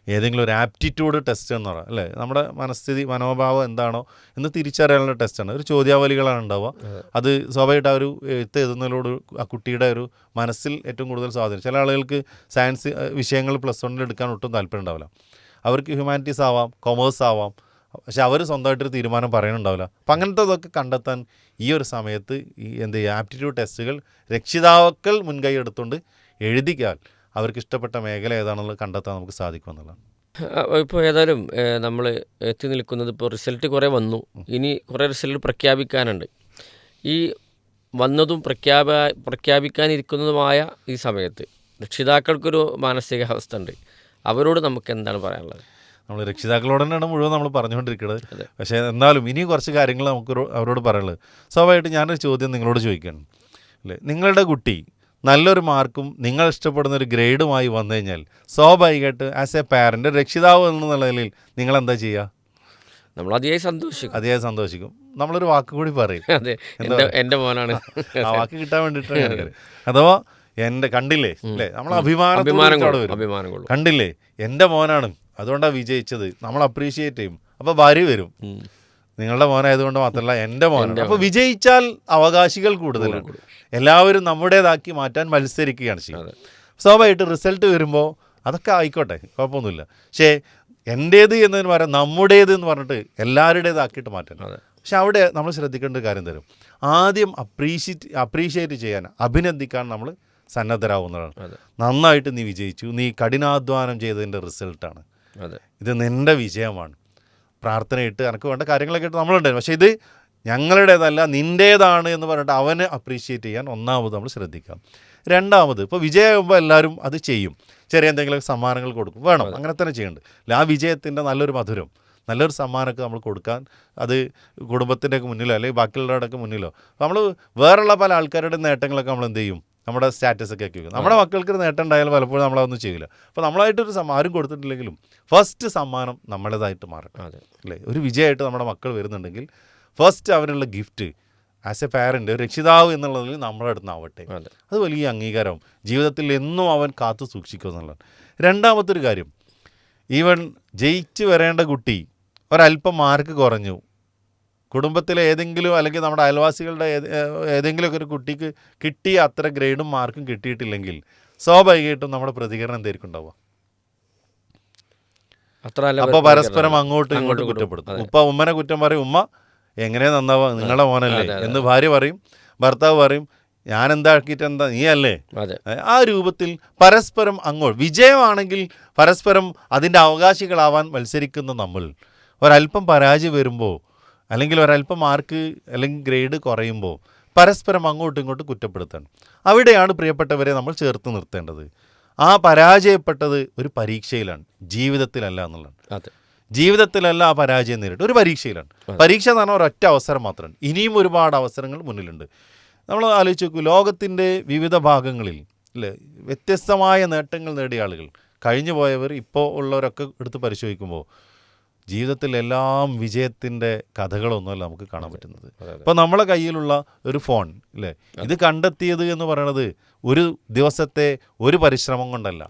ഏതെങ്കിലും ഒരു ആപ്റ്റിറ്റ്യൂഡ് ടെസ്റ്റ് എന്ന് പറയാം അല്ലേ, നമ്മുടെ മനസ്ഥിതി മനോഭാവം എന്താണോ എന്ന് തിരിച്ചറിയാനുള്ള ടെസ്റ്റാണ്. ഒരു ചോദ്യാവലികളാണ് ഉണ്ടാവുക. അത് സ്വാഭാവികമായിട്ട് ആ ഒരു എഴുത്ത് എഴുതുന്നതിനോട് ആ കുട്ടിയുടെ ഒരു മനസ്സിൽ ഏറ്റവും കൂടുതൽ സ്വാധീനം. ചില ആളുകൾക്ക് സയൻസ് വിഷയങ്ങൾ +1 എടുക്കാൻ ഒട്ടും താല്പര്യം ഉണ്ടാവില്ല, അവർക്ക് ഹ്യൂമാനിറ്റീസ് ആവാം, കൊമേഴ്സ് ആവാം, പക്ഷെ അവർ സ്വന്തമായിട്ടൊരു തീരുമാനം പറയാനുണ്ടാവില്ല. അപ്പം അങ്ങനത്തതൊക്കെ കണ്ടെത്താൻ ഈ ഒരു സമയത്ത് ഈ എന്ത് ചെയ്യുക, ആപ്റ്റിറ്റ്യൂഡ് ടെസ്റ്റുകൾ രക്ഷിതാക്കൾ മുൻകൈ എടുത്തുകൊണ്ട് എഴുതിക്കാൽ അവർക്ക് ഇഷ്ടപ്പെട്ട മേഖല ഏതാണെന്നുള്ളത് കണ്ടെത്താൻ നമുക്ക് സാധിക്കുമെന്നുള്ളതാണ്. ഇപ്പോൾ ഏതായാലും നമ്മൾ എത്തി നിൽക്കുന്നത് ഇപ്പോൾ റിസൾട്ട് കുറേ വന്നു, ഇനി കുറേ റിസൾട്ട് പ്രഖ്യാപിക്കാനുണ്ട്. ഈ വന്നതും പ്രഖ്യാപിക്കാനിരിക്കുന്നതുമായ ഈ സമയത്ത് രക്ഷിതാക്കൾക്കൊരു മാനസികാവസ്ഥ ഉണ്ട്, അവരോട് നമുക്ക് എന്താണ് പറയാനുള്ളത്? നമ്മൾ രക്ഷിതാക്കളോട് തന്നെയാണ് മുഴുവൻ നമ്മൾ പറഞ്ഞുകൊണ്ടിരിക്കുന്നത്. പക്ഷേ എന്നാലും ഇനി കുറച്ച് കാര്യങ്ങൾ നമുക്ക് അവരോട് പറയാനുള്ളത്. സ്വാഭാവികമായിട്ട് ഞാനൊരു ചോദ്യം നിങ്ങളോട് ചോദിക്കുകയാണ് അല്ലേ, നിങ്ങളുടെ കുട്ടി നല്ലൊരു മാർക്കും നിങ്ങൾ ഇഷ്ടപ്പെടുന്ന ഒരു ഗ്രേഡുമായി വന്നു കഴിഞ്ഞാൽ സ്വാഭാവികമായിട്ട് ആസ് എ പാരൻ്റ് രക്ഷിതാവ് എന്നുള്ള നിലയിൽ നിങ്ങളെന്താ ചെയ്യുക? നമ്മൾ അതിയായി സന്തോഷിക്കും. നമ്മളൊരു വാക്ക് കൂടി പറയും, അതെ എൻ്റെ മോനാണ്, ആ വാക്ക് കിട്ടാൻ വേണ്ടിയിട്ടാണ്. അഥവാ എൻ്റെ കണ്ടില്ലേ അല്ലേ, നമ്മൾ അഭിമാനത്തോടെ വരും, കണ്ടില്ലേ എൻ്റെ മോനാണ് അതുകൊണ്ടാണ് വിജയിച്ചത്, നമ്മൾ അപ്രീഷിയേറ്റ് ചെയ്യും. അപ്പോൾ ഭാര്യ വരും, നിങ്ങളുടെ മോനായതുകൊണ്ട് മാത്രമല്ല എൻ്റെ മോനാണ്. അപ്പോൾ വിജയിച്ചാൽ അവകാശികൾ കൂടുതലാണ്, എല്ലാവരും നമ്മുടേതാക്കി മാറ്റാൻ മത്സരിക്കുകയാണ് ചെയ്യുന്നത്. സ്വാഭാവികമായിട്ട് റിസൾട്ട് വരുമ്പോൾ അതൊക്കെ ആയിക്കോട്ടെ, കുഴപ്പമൊന്നുമില്ല. പക്ഷേ എൻ്റേത് എന്നതിന് പകരം നമ്മുടേത് എന്ന് പറഞ്ഞിട്ട് എല്ലാവരുടേതാക്കിയിട്ട് മാറ്റണം. പക്ഷെ അവിടെ നമ്മൾ ശ്രദ്ധിക്കേണ്ട ഒരു കാര്യം തരും, ആദ്യം അപ്രീഷിയേറ്റ് ചെയ്യാൻ, അഭിനന്ദിക്കാൻ നമ്മൾ സന്നദ്ധരാകുന്നതാണ്. നന്നായിട്ട് നീ വിജയിച്ചു, നീ കഠിനാധ്വാനം ചെയ്തതിൻ്റെ റിസൾട്ടാണ്, ഇത് നിൻ്റെ വിജയമാണ്, പ്രാർത്ഥനയിട്ട് എനിക്ക് വേണ്ട കാര്യങ്ങളൊക്കെ ആയിട്ട് നമ്മളുണ്ടായിരുന്നു. പക്ഷേ ഇത് ഞങ്ങളുടേതല്ല നിൻ്റേതാണ് എന്ന് പറഞ്ഞിട്ട് അവനെ അപ്രീഷിയേറ്റ് ചെയ്യാൻ ഒന്നാമത് നമ്മൾ ശ്രദ്ധിക്കാം. രണ്ടാമത് ഇപ്പോൾ വിജയമാകുമ്പോൾ എല്ലാവരും അത് ചെയ്യും, ചെറിയ എന്തെങ്കിലും സമ്മാനങ്ങൾ കൊടുക്കും, വേണം, അങ്ങനെ തന്നെ ചെയ്യേണ്ടത്. ആ വിജയത്തിൻ്റെ നല്ലൊരു മധുരം, നല്ലൊരു സമ്മാനമൊക്കെ നമ്മൾ കൊടുക്കാൻ, അത് കുടുംബത്തിൻ്റെയൊക്കെ മുന്നിലോ അല്ലെങ്കിൽ ബാക്കിയുള്ളവരുടെയൊക്കെ മുന്നിലോ, നമ്മൾ വേറെയുള്ള പല ആൾക്കാരുടെ നേട്ടങ്ങളൊക്കെ നമ്മൾ എന്ത് ചെയ്യും, നമ്മുടെ സ്റ്റാറ്റസൊക്കെ ആക്കി വയ്ക്കും. നമ്മുടെ മക്കൾക്കൊരു നേട്ടം ഉണ്ടായാലും പലപ്പോഴും നമ്മളതൊന്നും ചെയ്യില്ല. അപ്പോൾ നമ്മളായിട്ടൊരു ആരും കൊടുത്തിട്ടില്ലെങ്കിലും ഫസ്റ്റ് സമ്മാനം നമ്മുടേതായിട്ട് മാറട്ടെ അല്ലേ. ഒരു വിജയമായിട്ട് നമ്മുടെ മക്കൾ വരുന്നുണ്ടെങ്കിൽ ഫസ്റ്റ് അവനുള്ള ഗിഫ്റ്റ് ആസ് എ പാരൻ്റ്, ഒരു രക്ഷിതാവ് എന്നുള്ളതിൽ നമ്മുടെ അടുത്ത് ആവട്ടെ. അത് വലിയ അംഗീകാരം, ജീവിതത്തിൽ എന്നും അവൻ കാത്തു സൂക്ഷിക്കുക എന്നുള്ളതാണ്. രണ്ടാമത്തെ ഒരു കാര്യം, ഈവൻ ജയിച്ച് വരേണ്ട കുട്ടി ഒരല്പം മാർക്ക് കുറഞ്ഞു, കുടുംബത്തിലെ ഏതെങ്കിലും അല്ലെങ്കിൽ നമ്മുടെ അയൽവാസികളുടെ ഏതെങ്കിലുമൊക്കെ ഒരു കുട്ടിക്ക് കിട്ടിയ അത്ര ഗ്രേഡും മാർക്കും കിട്ടിയിട്ടില്ലെങ്കിൽ സ്വാഭാവികമായിട്ടും നമ്മുടെ പ്രതികരണം എന്തായിരിക്കും ഉണ്ടാവുക? അപ്പോൾ പരസ്പരം അങ്ങോട്ടും ഇങ്ങോട്ടും കുറ്റപ്പെടുത്തും. ഉമ്മനെ കുറ്റം പറയും, ഉമ്മ എങ്ങനെ നന്നാവുക, നിങ്ങളുടെ മോനല്ലേ എന്ന് ഭാര്യ പറയും, ഭർത്താവ് പറയും ഞാൻ എന്താക്കിയിട്ട് എന്താ നീ അല്ലേ. ആ രൂപത്തിൽ പരസ്പരം അങ്ങോട്ട് വിജയമാണെങ്കിൽ പരസ്പരം അതിൻ്റെ അവകാശികളാവാൻ മത്സരിക്കുന്ന നമ്മൾ ഒരല്പം പരാജയം വരുമ്പോൾ അല്ലെങ്കിൽ ഒരല്പം മാർക്ക് അല്ലെങ്കിൽ ഗ്രേഡ് കുറയുമ്പോൾ പരസ്പരം അങ്ങോട്ടും ഇങ്ങോട്ടും കുറ്റപ്പെടുത്തണം. അവിടെയാണ് പ്രിയപ്പെട്ടവരെ നമ്മൾ ചേർത്ത് നിർത്തേണ്ടത്. ആ പരാജയപ്പെട്ടത് ഒരു പരീക്ഷയിലാണ്, ജീവിതത്തിലല്ല എന്നുള്ളതാണ്. ജീവിതത്തിലല്ല ആ പരാജയം നേരിട്ട് ഒരു പരീക്ഷയിലാണ്. പരീക്ഷ എന്ന് പറഞ്ഞാൽ ഒരൊറ്റ അവസരം മാത്രമാണ്, ഇനിയും ഒരുപാട് അവസരങ്ങൾ മുന്നിലുണ്ട്. നമ്മൾ ആലോചിച്ച് നോക്കൂ, ലോകത്തിൻ്റെ വിവിധ ഭാഗങ്ങളിൽ അല്ലേ വ്യത്യസ്തമായ നേട്ടങ്ങൾ നേടിയ ആളുകൾ, കഴിഞ്ഞു പോയവർ, ഇപ്പോൾ ഉള്ളവരൊക്കെ എടുത്ത് പരിശോധിക്കുമ്പോൾ ജീവിതത്തിൽ എല്ലാം വിജയത്തിൻ്റെ കഥകളൊന്നുമല്ല നമുക്ക് കാണാൻ പറ്റുന്നത്. ഇപ്പോൾ നമ്മളെ കയ്യിലുള്ള ഒരു ഫോൺ അല്ലേ, ഇത് കണ്ടെത്തിയത് എന്ന് പറയുന്നത് ഒരു ദിവസത്തെ ഒരു പരിശ്രമം കൊണ്ടല്ല,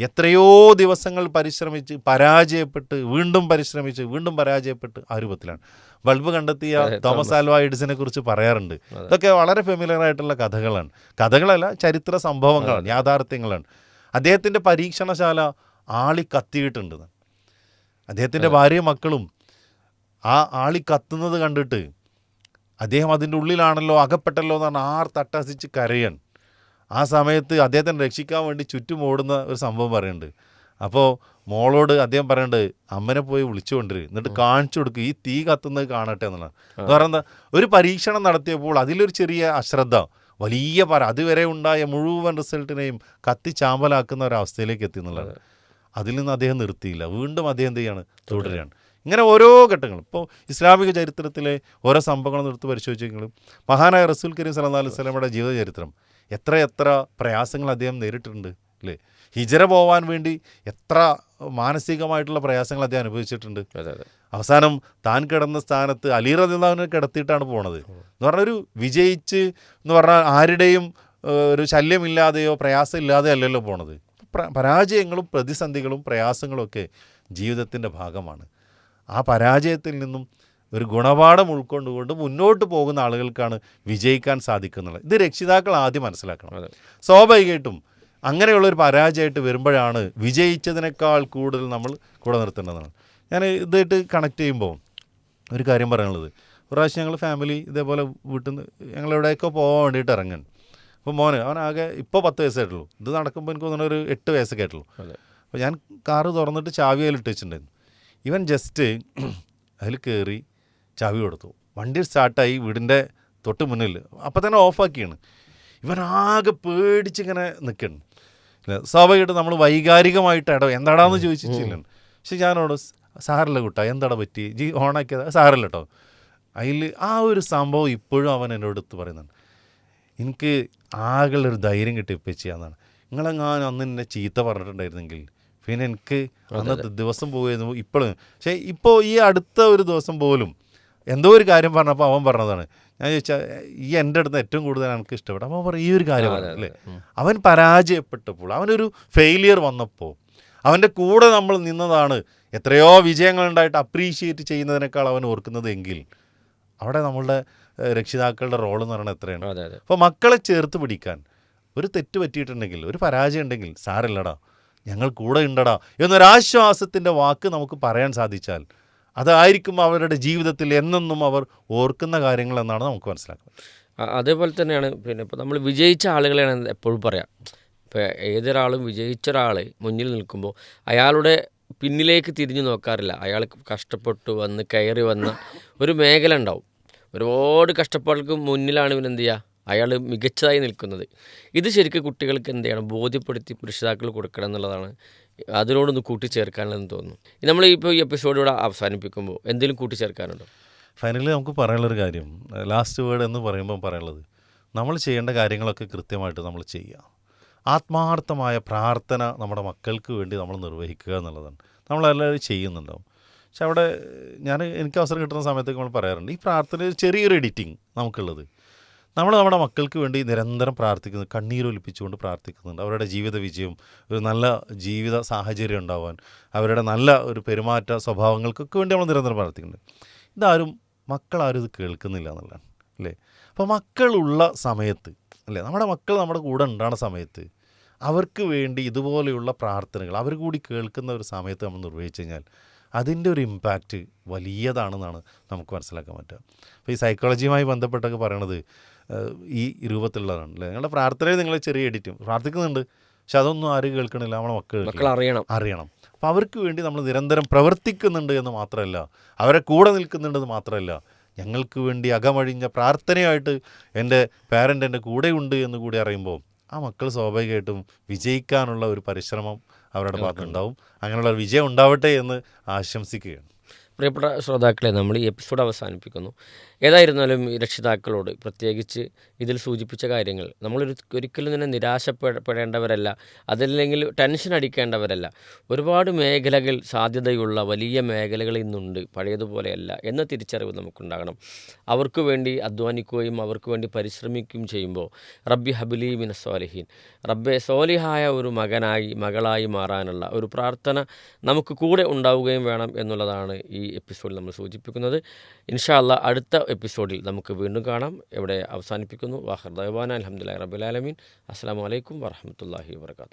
എത്രയോ ദിവസങ്ങൾ പരിശ്രമിച്ച് പരാജയപ്പെട്ട് വീണ്ടും പരിശ്രമിച്ച് വീണ്ടും പരാജയപ്പെട്ട് ആ രൂപത്തിലാണ്. ബൾബ് കണ്ടെത്തിയ തോമസ് ആൽവ എഡിസനെ കുറിച്ച് പറയാറുണ്ട്. ഇതൊക്കെ വളരെ ഫെമിലിയർ ആയിട്ടുള്ള കഥകളാണ്, കഥകളല്ല ചരിത്ര സംഭവങ്ങളാണ്, യാഥാർത്ഥ്യങ്ങളാണ്. അദ്ദേഹത്തിൻ്റെ പരീക്ഷണശാല ആളി കത്തിയിട്ടുണ്ട്. അദ്ദേഹത്തിൻ്റെ ഭാര്യയും മക്കളും ആ ആളി കത്തുന്നത് കണ്ടിട്ട് അദ്ദേഹം അതിൻ്റെ ഉള്ളിലാണല്ലോ അകപ്പെട്ടല്ലോ എന്ന് പറഞ്ഞാൽ തട്ടസിച്ച് കരയാൻ. ആ സമയത്ത് അദ്ദേഹത്തിനെ രക്ഷിക്കാൻ വേണ്ടി ചുറ്റും ഓടുന്ന ഒരു സംഭവം പറയുന്നുണ്ട്. അപ്പോൾ മോളോട് അദ്ദേഹം പറയുന്നുണ്ട് അമ്മനെ പോയി വിളിച്ചു കൊണ്ടുവരും എന്നിട്ട് കാണിച്ചു കൊടുക്കുക ഈ തീ കത്തുന്നത് കാണട്ടെ എന്നുള്ളത്. എന്ന് പറയുന്നത് ഒരു പരീക്ഷണം നടത്തിയപ്പോൾ അതിലൊരു ചെറിയ അശ്രദ്ധ വലിയ അതുവരെ ഉണ്ടായ മുഴുവൻ റിസൾട്ടിനെയും കത്തിച്ചാമ്പലാക്കുന്ന ഒരവസ്ഥയിലേക്ക് എത്തി എന്നുള്ളത്. അതിൽ നിന്ന് അദ്ദേഹം നിർത്തിയില്ല, വീണ്ടും അദ്ദേഹം എന്ത് ചെയ്യാണ്, തുടരുകയാണ്. ഇങ്ങനെ ഓരോ ഘട്ടങ്ങളും ഇപ്പോൾ ഇസ്ലാമിക ചരിത്രത്തിലെ ഓരോ സംഭവങ്ങളും എടുത്ത് പരിശോധിച്ചെങ്കിലും മഹാനായ റസൂൽ കരീം സല്ലല്ലാഹു അലൈഹി വസല്ലമയുടെ ജീവചരിത്രം എത്ര പ്രയാസങ്ങൾ അദ്ദേഹം നേരിട്ടിട്ടുണ്ട് അല്ലേ. ഹിജറ പോവാൻ വേണ്ടി എത്ര മാനസികമായിട്ടുള്ള പ്രയാസങ്ങൾ അദ്ദേഹം അനുഭവിച്ചിട്ടുണ്ട്. അവസാനം താൻ കിടന്ന സ്ഥാനത്ത് അലി റളിയല്ലാഹു അൻഹു കിടത്തിയിട്ടാണ് പോണത്. എന്ന് പറഞ്ഞാൽ ഒരു വിജയിച്ച് എന്ന് പറഞ്ഞാൽ ആരുടെയും ഒരു ശല്യമില്ലാതെയോ പ്രയാസം ഇല്ലാതെയോ അല്ലല്ലോ പോണത്. പരാജയങ്ങളും പ്രതിസന്ധികളും പ്രയാസങ്ങളും ഒക്കെ ജീവിതത്തിൻ്റെ ഭാഗമാണ്. ആ പരാജയത്തിൽ നിന്നും ഒരു ഗുണപാഠം ഉൾക്കൊണ്ടുകൊണ്ട് മുന്നോട്ട് പോകുന്ന ആളുകൾക്കാണ് വിജയിക്കാൻ സാധിക്കുന്നത്. ഇത് രക്ഷിതാക്കൾ ആദ്യം മനസ്സിലാക്കണം. സ്വാഭാവികമായിട്ടും അങ്ങനെയുള്ളൊരു പരാജയമായിട്ട് വരുമ്പോഴാണ് വിജയിച്ചതിനേക്കാൾ കൂടുതൽ നമ്മൾ കൂടെ നിർത്തേണ്ടതാണ്. ഞാൻ ഇതായിട്ട് കണക്ട് ചെയ്യുമ്പോൾ ഒരു കാര്യം പറയാനുള്ളത്, ഒരു പ്രാവശ്യം ഞങ്ങൾ ഫാമിലി ഇതേപോലെ വീട്ടിൽ നിന്ന് ഞങ്ങളെവിടെയൊക്കെ പോകാൻ വേണ്ടിയിട്ട് ഇറങ്ങുന്നു. അപ്പോൾ മോന് അവനാകെ ഇപ്പോൾ 10 വയസ്സായിട്ടുള്ളൂ. ഇത് നടക്കുമ്പോൾ എനിക്ക് തോന്നുന്ന ഒരു 8 വയസ്സൊക്കെ ആയിട്ടുള്ളൂ. അപ്പോൾ ഞാൻ കാറ് തുറന്നിട്ട് ചാവി അതിൽ ഇട്ട് വെച്ചിട്ടുണ്ടായിരുന്നു. ഇവൻ ജസ്റ്റ് അതിൽ കയറി ചാവി കൊടുത്തു, വണ്ടി സ്റ്റാർട്ടായി വീടിൻ്റെ തൊട്ട് മുന്നിൽ, അപ്പം തന്നെ ഓഫാക്കിയാണ്. ഇവൻ ആകെ പേടിച്ചിങ്ങനെ നിൽക്കണം. സ്വാഭാവികമായിട്ട് നമ്മൾ വൈകാരികമായിട്ട് എന്താടാന്ന് ചോദിച്ചില്ല. പക്ഷെ ഞാനോട് സാറില്ല കുട്ടാ എന്താടാ പറ്റി ഓണാക്കിയത് സാറില്ല കേട്ടോ. അതിൽ ആ ഒരു സംഭവം ഇപ്പോഴും അവൻ എന്നോട് എടുത്ത് പറയുന്നുണ്ട്. എനിക്ക് ആകെയുള്ളൊരു ധൈര്യം കിട്ടിപ്പിച്ചാന്നാണ്. നിങ്ങളെങ്ങാനും അന്ന് എന്നെ ചീത്ത പറഞ്ഞിട്ടുണ്ടായിരുന്നെങ്കിൽ പിന്നെ എനിക്ക് അന്നത്തെ ദിവസം പോയിരുന്നു ഇപ്പോഴും. പക്ഷേ ഇപ്പോൾ ഈ അടുത്ത ഒരു ദിവസം പോലും എന്തോ ഒരു കാര്യം പറഞ്ഞപ്പോൾ അവൻ പറഞ്ഞതാണ്. ഞാൻ ചോദിച്ചാൽ ഈ എൻ്റെ അടുത്ത് ഏറ്റവും കൂടുതൽ എനിക്ക് ഇഷ്ടപ്പെട്ടു. അപ്പോൾ പറയും ഈ ഒരു കാര്യം അല്ലേ, അവൻ പരാജയപ്പെട്ടപ്പോൾ അവനൊരു ഫെയിലിയർ വന്നപ്പോൾ അവൻ്റെ കൂടെ നമ്മൾ നിന്നതാണ് എത്രയോ വിജയങ്ങളുണ്ടായിട്ട് അപ്രീഷിയേറ്റ് ചെയ്യുന്നതിനേക്കാൾ അവൻ ഓർക്കുന്നത് എങ്കിൽ അവിടെ നമ്മളുടെ രക്ഷിതാക്കളുടെ റോൾ എന്ന് പറയുന്നത് എത്രയാണ്. അപ്പോൾ മക്കളെ ചേർത്ത് പിടിക്കാൻ ഒരു തെറ്റ് പറ്റിയിട്ടുണ്ടെങ്കിൽ ഒരു പരാജയം ഉണ്ടെങ്കിൽ സാരല്ലടാ ഞങ്ങൾ കൂടെ ഉണ്ടടാ എന്നൊരാശ്വാസത്തിൻ്റെ വാക്ക് നമുക്ക് പറയാൻ സാധിച്ചാൽ അതായിരിക്കും അവരുടെ ജീവിതത്തിൽ എന്നെന്നും അവർ ഓർക്കുന്ന കാര്യങ്ങൾ എന്നാണ് നമുക്ക് മനസ്സിലാക്കുന്നത്. അതേപോലെ തന്നെയാണ് ഇപ്പോൾ നമ്മൾ വിജയിച്ച ആളുകളെയാണ് എപ്പോഴും പറയാം. ഇപ്പോൾ ഏതൊരാളും വിജയിച്ച ഒരാൾ മുന്നിൽ നിൽക്കുമ്പോൾ അയാളുടെ പിന്നിലേക്ക് തിരിഞ്ഞു നോക്കാറില്ല. അയാൾ കഷ്ടപ്പെട്ടു വന്ന് കയറി വന്ന ഒരു മേഖല ഉണ്ടാവും. ഒരുപാട് കഷ്ടപ്പാടുകൾക്ക് മുന്നിലാണ് ഇവനെന്ത് ചെയ്യുക, അയാൾ മികച്ചതായി നിൽക്കുന്നത്. ഇത് ശരിക്കും കുട്ടികൾക്ക് എന്ത് ചെയ്യണം, ബോധ്യപ്പെടുത്തി രക്ഷിതാക്കൾ കൊടുക്കണം എന്നുള്ളതാണ്. അതിനോടൊന്ന് കൂട്ടിച്ചേർക്കാനുള്ളതെന്ന് തോന്നുന്നു. നമ്മളിപ്പോൾ ഈ എപ്പിസോഡ് ഇവിടെ അവസാനിപ്പിക്കുമ്പോൾ എന്തെങ്കിലും കൂട്ടിച്ചേർക്കാനുണ്ടോ? ഫൈനലി നമുക്ക് പറയാനുള്ളൊരു കാര്യം, ലാസ്റ്റ് വേർഡ് എന്ന് പറയുമ്പോൾ പറയാനുള്ളത്, നമ്മൾ ചെയ്യേണ്ട കാര്യങ്ങളൊക്കെ കൃത്യമായിട്ട് നമ്മൾ ചെയ്യുക. ആത്മാർത്ഥമായ പ്രാർത്ഥന നമ്മുടെ മക്കൾക്ക് വേണ്ടി നമ്മൾ നിർവഹിക്കുക എന്നുള്ളതാണ്. നമ്മളെല്ലാവരും ചെയ്യുന്നുണ്ടാവും. പക്ഷെ അവിടെ എനിക്ക് അവസരം കിട്ടുന്ന സമയത്തൊക്കെ നമ്മൾ പറയാറുണ്ട്, ഈ പ്രാർത്ഥന ചെറിയൊരു എഡിറ്റിംഗ് നമുക്കുള്ളത്. നമ്മുടെ മക്കൾക്ക് വേണ്ടി നിരന്തരം പ്രാർത്ഥിക്കുന്നത്, കണ്ണീരൊലിപ്പിച്ചുകൊണ്ട് പ്രാർത്ഥിക്കുന്നുണ്ട്. അവരുടെ ജീവിത വിജയം, ഒരു നല്ല ജീവിത സാഹചര്യം ഉണ്ടാവാൻ, അവരുടെ നല്ല ഒരു പെരുമാറ്റ സ്വഭാവങ്ങൾക്കൊക്കെ വേണ്ടി നമ്മൾ നിരന്തരം പ്രാർത്ഥിക്കുന്നുണ്ട്. മക്കളാരും ഇത് കേൾക്കുന്നില്ല എന്നുള്ളതാണ് അല്ലേ. അപ്പോൾ മക്കളുള്ള സമയത്ത് അല്ലേ, നമ്മുടെ മക്കൾ നമ്മുടെ കൂടെ ഉണ്ടാകുന്ന സമയത്ത് അവർക്ക് വേണ്ടി ഇതുപോലെയുള്ള പ്രാർത്ഥനകൾ അവർ കൂടി കേൾക്കുന്ന ഒരു സമയത്ത് നമ്മൾ നിർവഹിച്ചു കഴിഞ്ഞാൽ അതിൻ്റെ ഒരു ഇമ്പാക്റ്റ് വലിയതാണെന്നാണ് നമുക്ക് മനസ്സിലാക്കാൻ പറ്റുക. അപ്പോൾ ഈ സൈക്കോളജിയുമായി ബന്ധപ്പെട്ടൊക്കെ പറയണത് ഈ രൂപത്തിലുള്ളതാണ് അല്ലേ. നിങ്ങളുടെ പ്രാർത്ഥനയിൽ നിങ്ങൾ ചെറിയ എഡിറ്റും പ്രാർത്ഥിക്കുന്നുണ്ട്, പക്ഷെ അതൊന്നും ആരും കേൾക്കണില്ല, നമ്മുടെ മക്കൾ അറിയണം. അപ്പോൾ അവർക്ക് വേണ്ടി നമ്മൾ നിരന്തരം പ്രവർത്തിക്കുന്നുണ്ട് എന്ന് മാത്രമല്ല, അവരെ കൂടെ നിൽക്കുന്നുണ്ടെന്ന് മാത്രമല്ല, ഞങ്ങൾക്ക് വേണ്ടി അകമഴിഞ്ഞ പ്രാർത്ഥനയായിട്ട് എൻ്റെ പാരൻ്റ് എൻ്റെ കൂടെയുണ്ട് എന്ന് കൂടി അറിയുമ്പോൾ ആ മക്കൾ സ്വാഭാവികമായിട്ടും വിജയിക്കാനുള്ള ഒരു പരിശ്രമം അവരുടെ ഭാഗത്തുണ്ടാവും. അങ്ങനെയുള്ള വിജയം ഉണ്ടാവട്ടെ എന്ന് ആശംസിക്കുകയാണ്. പ്രിയപ്പെട്ട ശ്രോതാക്കളെ, നമ്മൾ ഈ എപ്പിസോഡ് അവസാനിപ്പിക്കുന്നു. ഏതായിരുന്നാലും ഈ രക്ഷിതാക്കളോട് പ്രത്യേകിച്ച് ഇതിൽ സൂചിപ്പിച്ച കാര്യങ്ങൾ ഒരിക്കലും തന്നെ നിരാശപ്പെടേണ്ടവരല്ല, അതല്ലെങ്കിൽ ടെൻഷൻ അടിക്കേണ്ടവരല്ല. ഒരുപാട് മേഖലകൾ, സാധ്യതയുള്ള വലിയ മേഖലകൾ ഇന്നുണ്ട്, പഴയതുപോലെയല്ല എന്ന തിരിച്ചറിവ് നമുക്കുണ്ടാകണം. അവർക്ക് വേണ്ടി അധ്വാനിക്കുകയും അവർക്ക് വേണ്ടി പരിശ്രമിക്കുകയും ചെയ്യുമ്പോൾ റബ്ബി ഹബ്ലി മിന സ്വാലിഹീൻ, റബ്ബെ സ്വാലിഹായ ഒരു മകളായി മാറാനുള്ള ഒരു പ്രാർത്ഥന നമുക്ക് കൂടെ ഉണ്ടാവുകയും വേണം എന്നുള്ളതാണ് ഈ എപ്പിസോഡിൽ നമ്മൾ സൂചിപ്പിക്കുന്നത്. ഇൻഷാ അല്ലാഹ് അടുത്ത എപ്പിസോഡിൽ നമുക്ക് വീണ്ടും കാണാം. ഇവിടെ അവസാനിപ്പിക്കുന്നു. വാഖിർ ദഅ്വാനാ അൽഹംദുലില്ലാഹി റബ്ബിൽ ആലമീൻ. അസ്സലാമു അലൈക്കും വറഹ്മത്തുള്ളാഹി വബറകാതുഹു.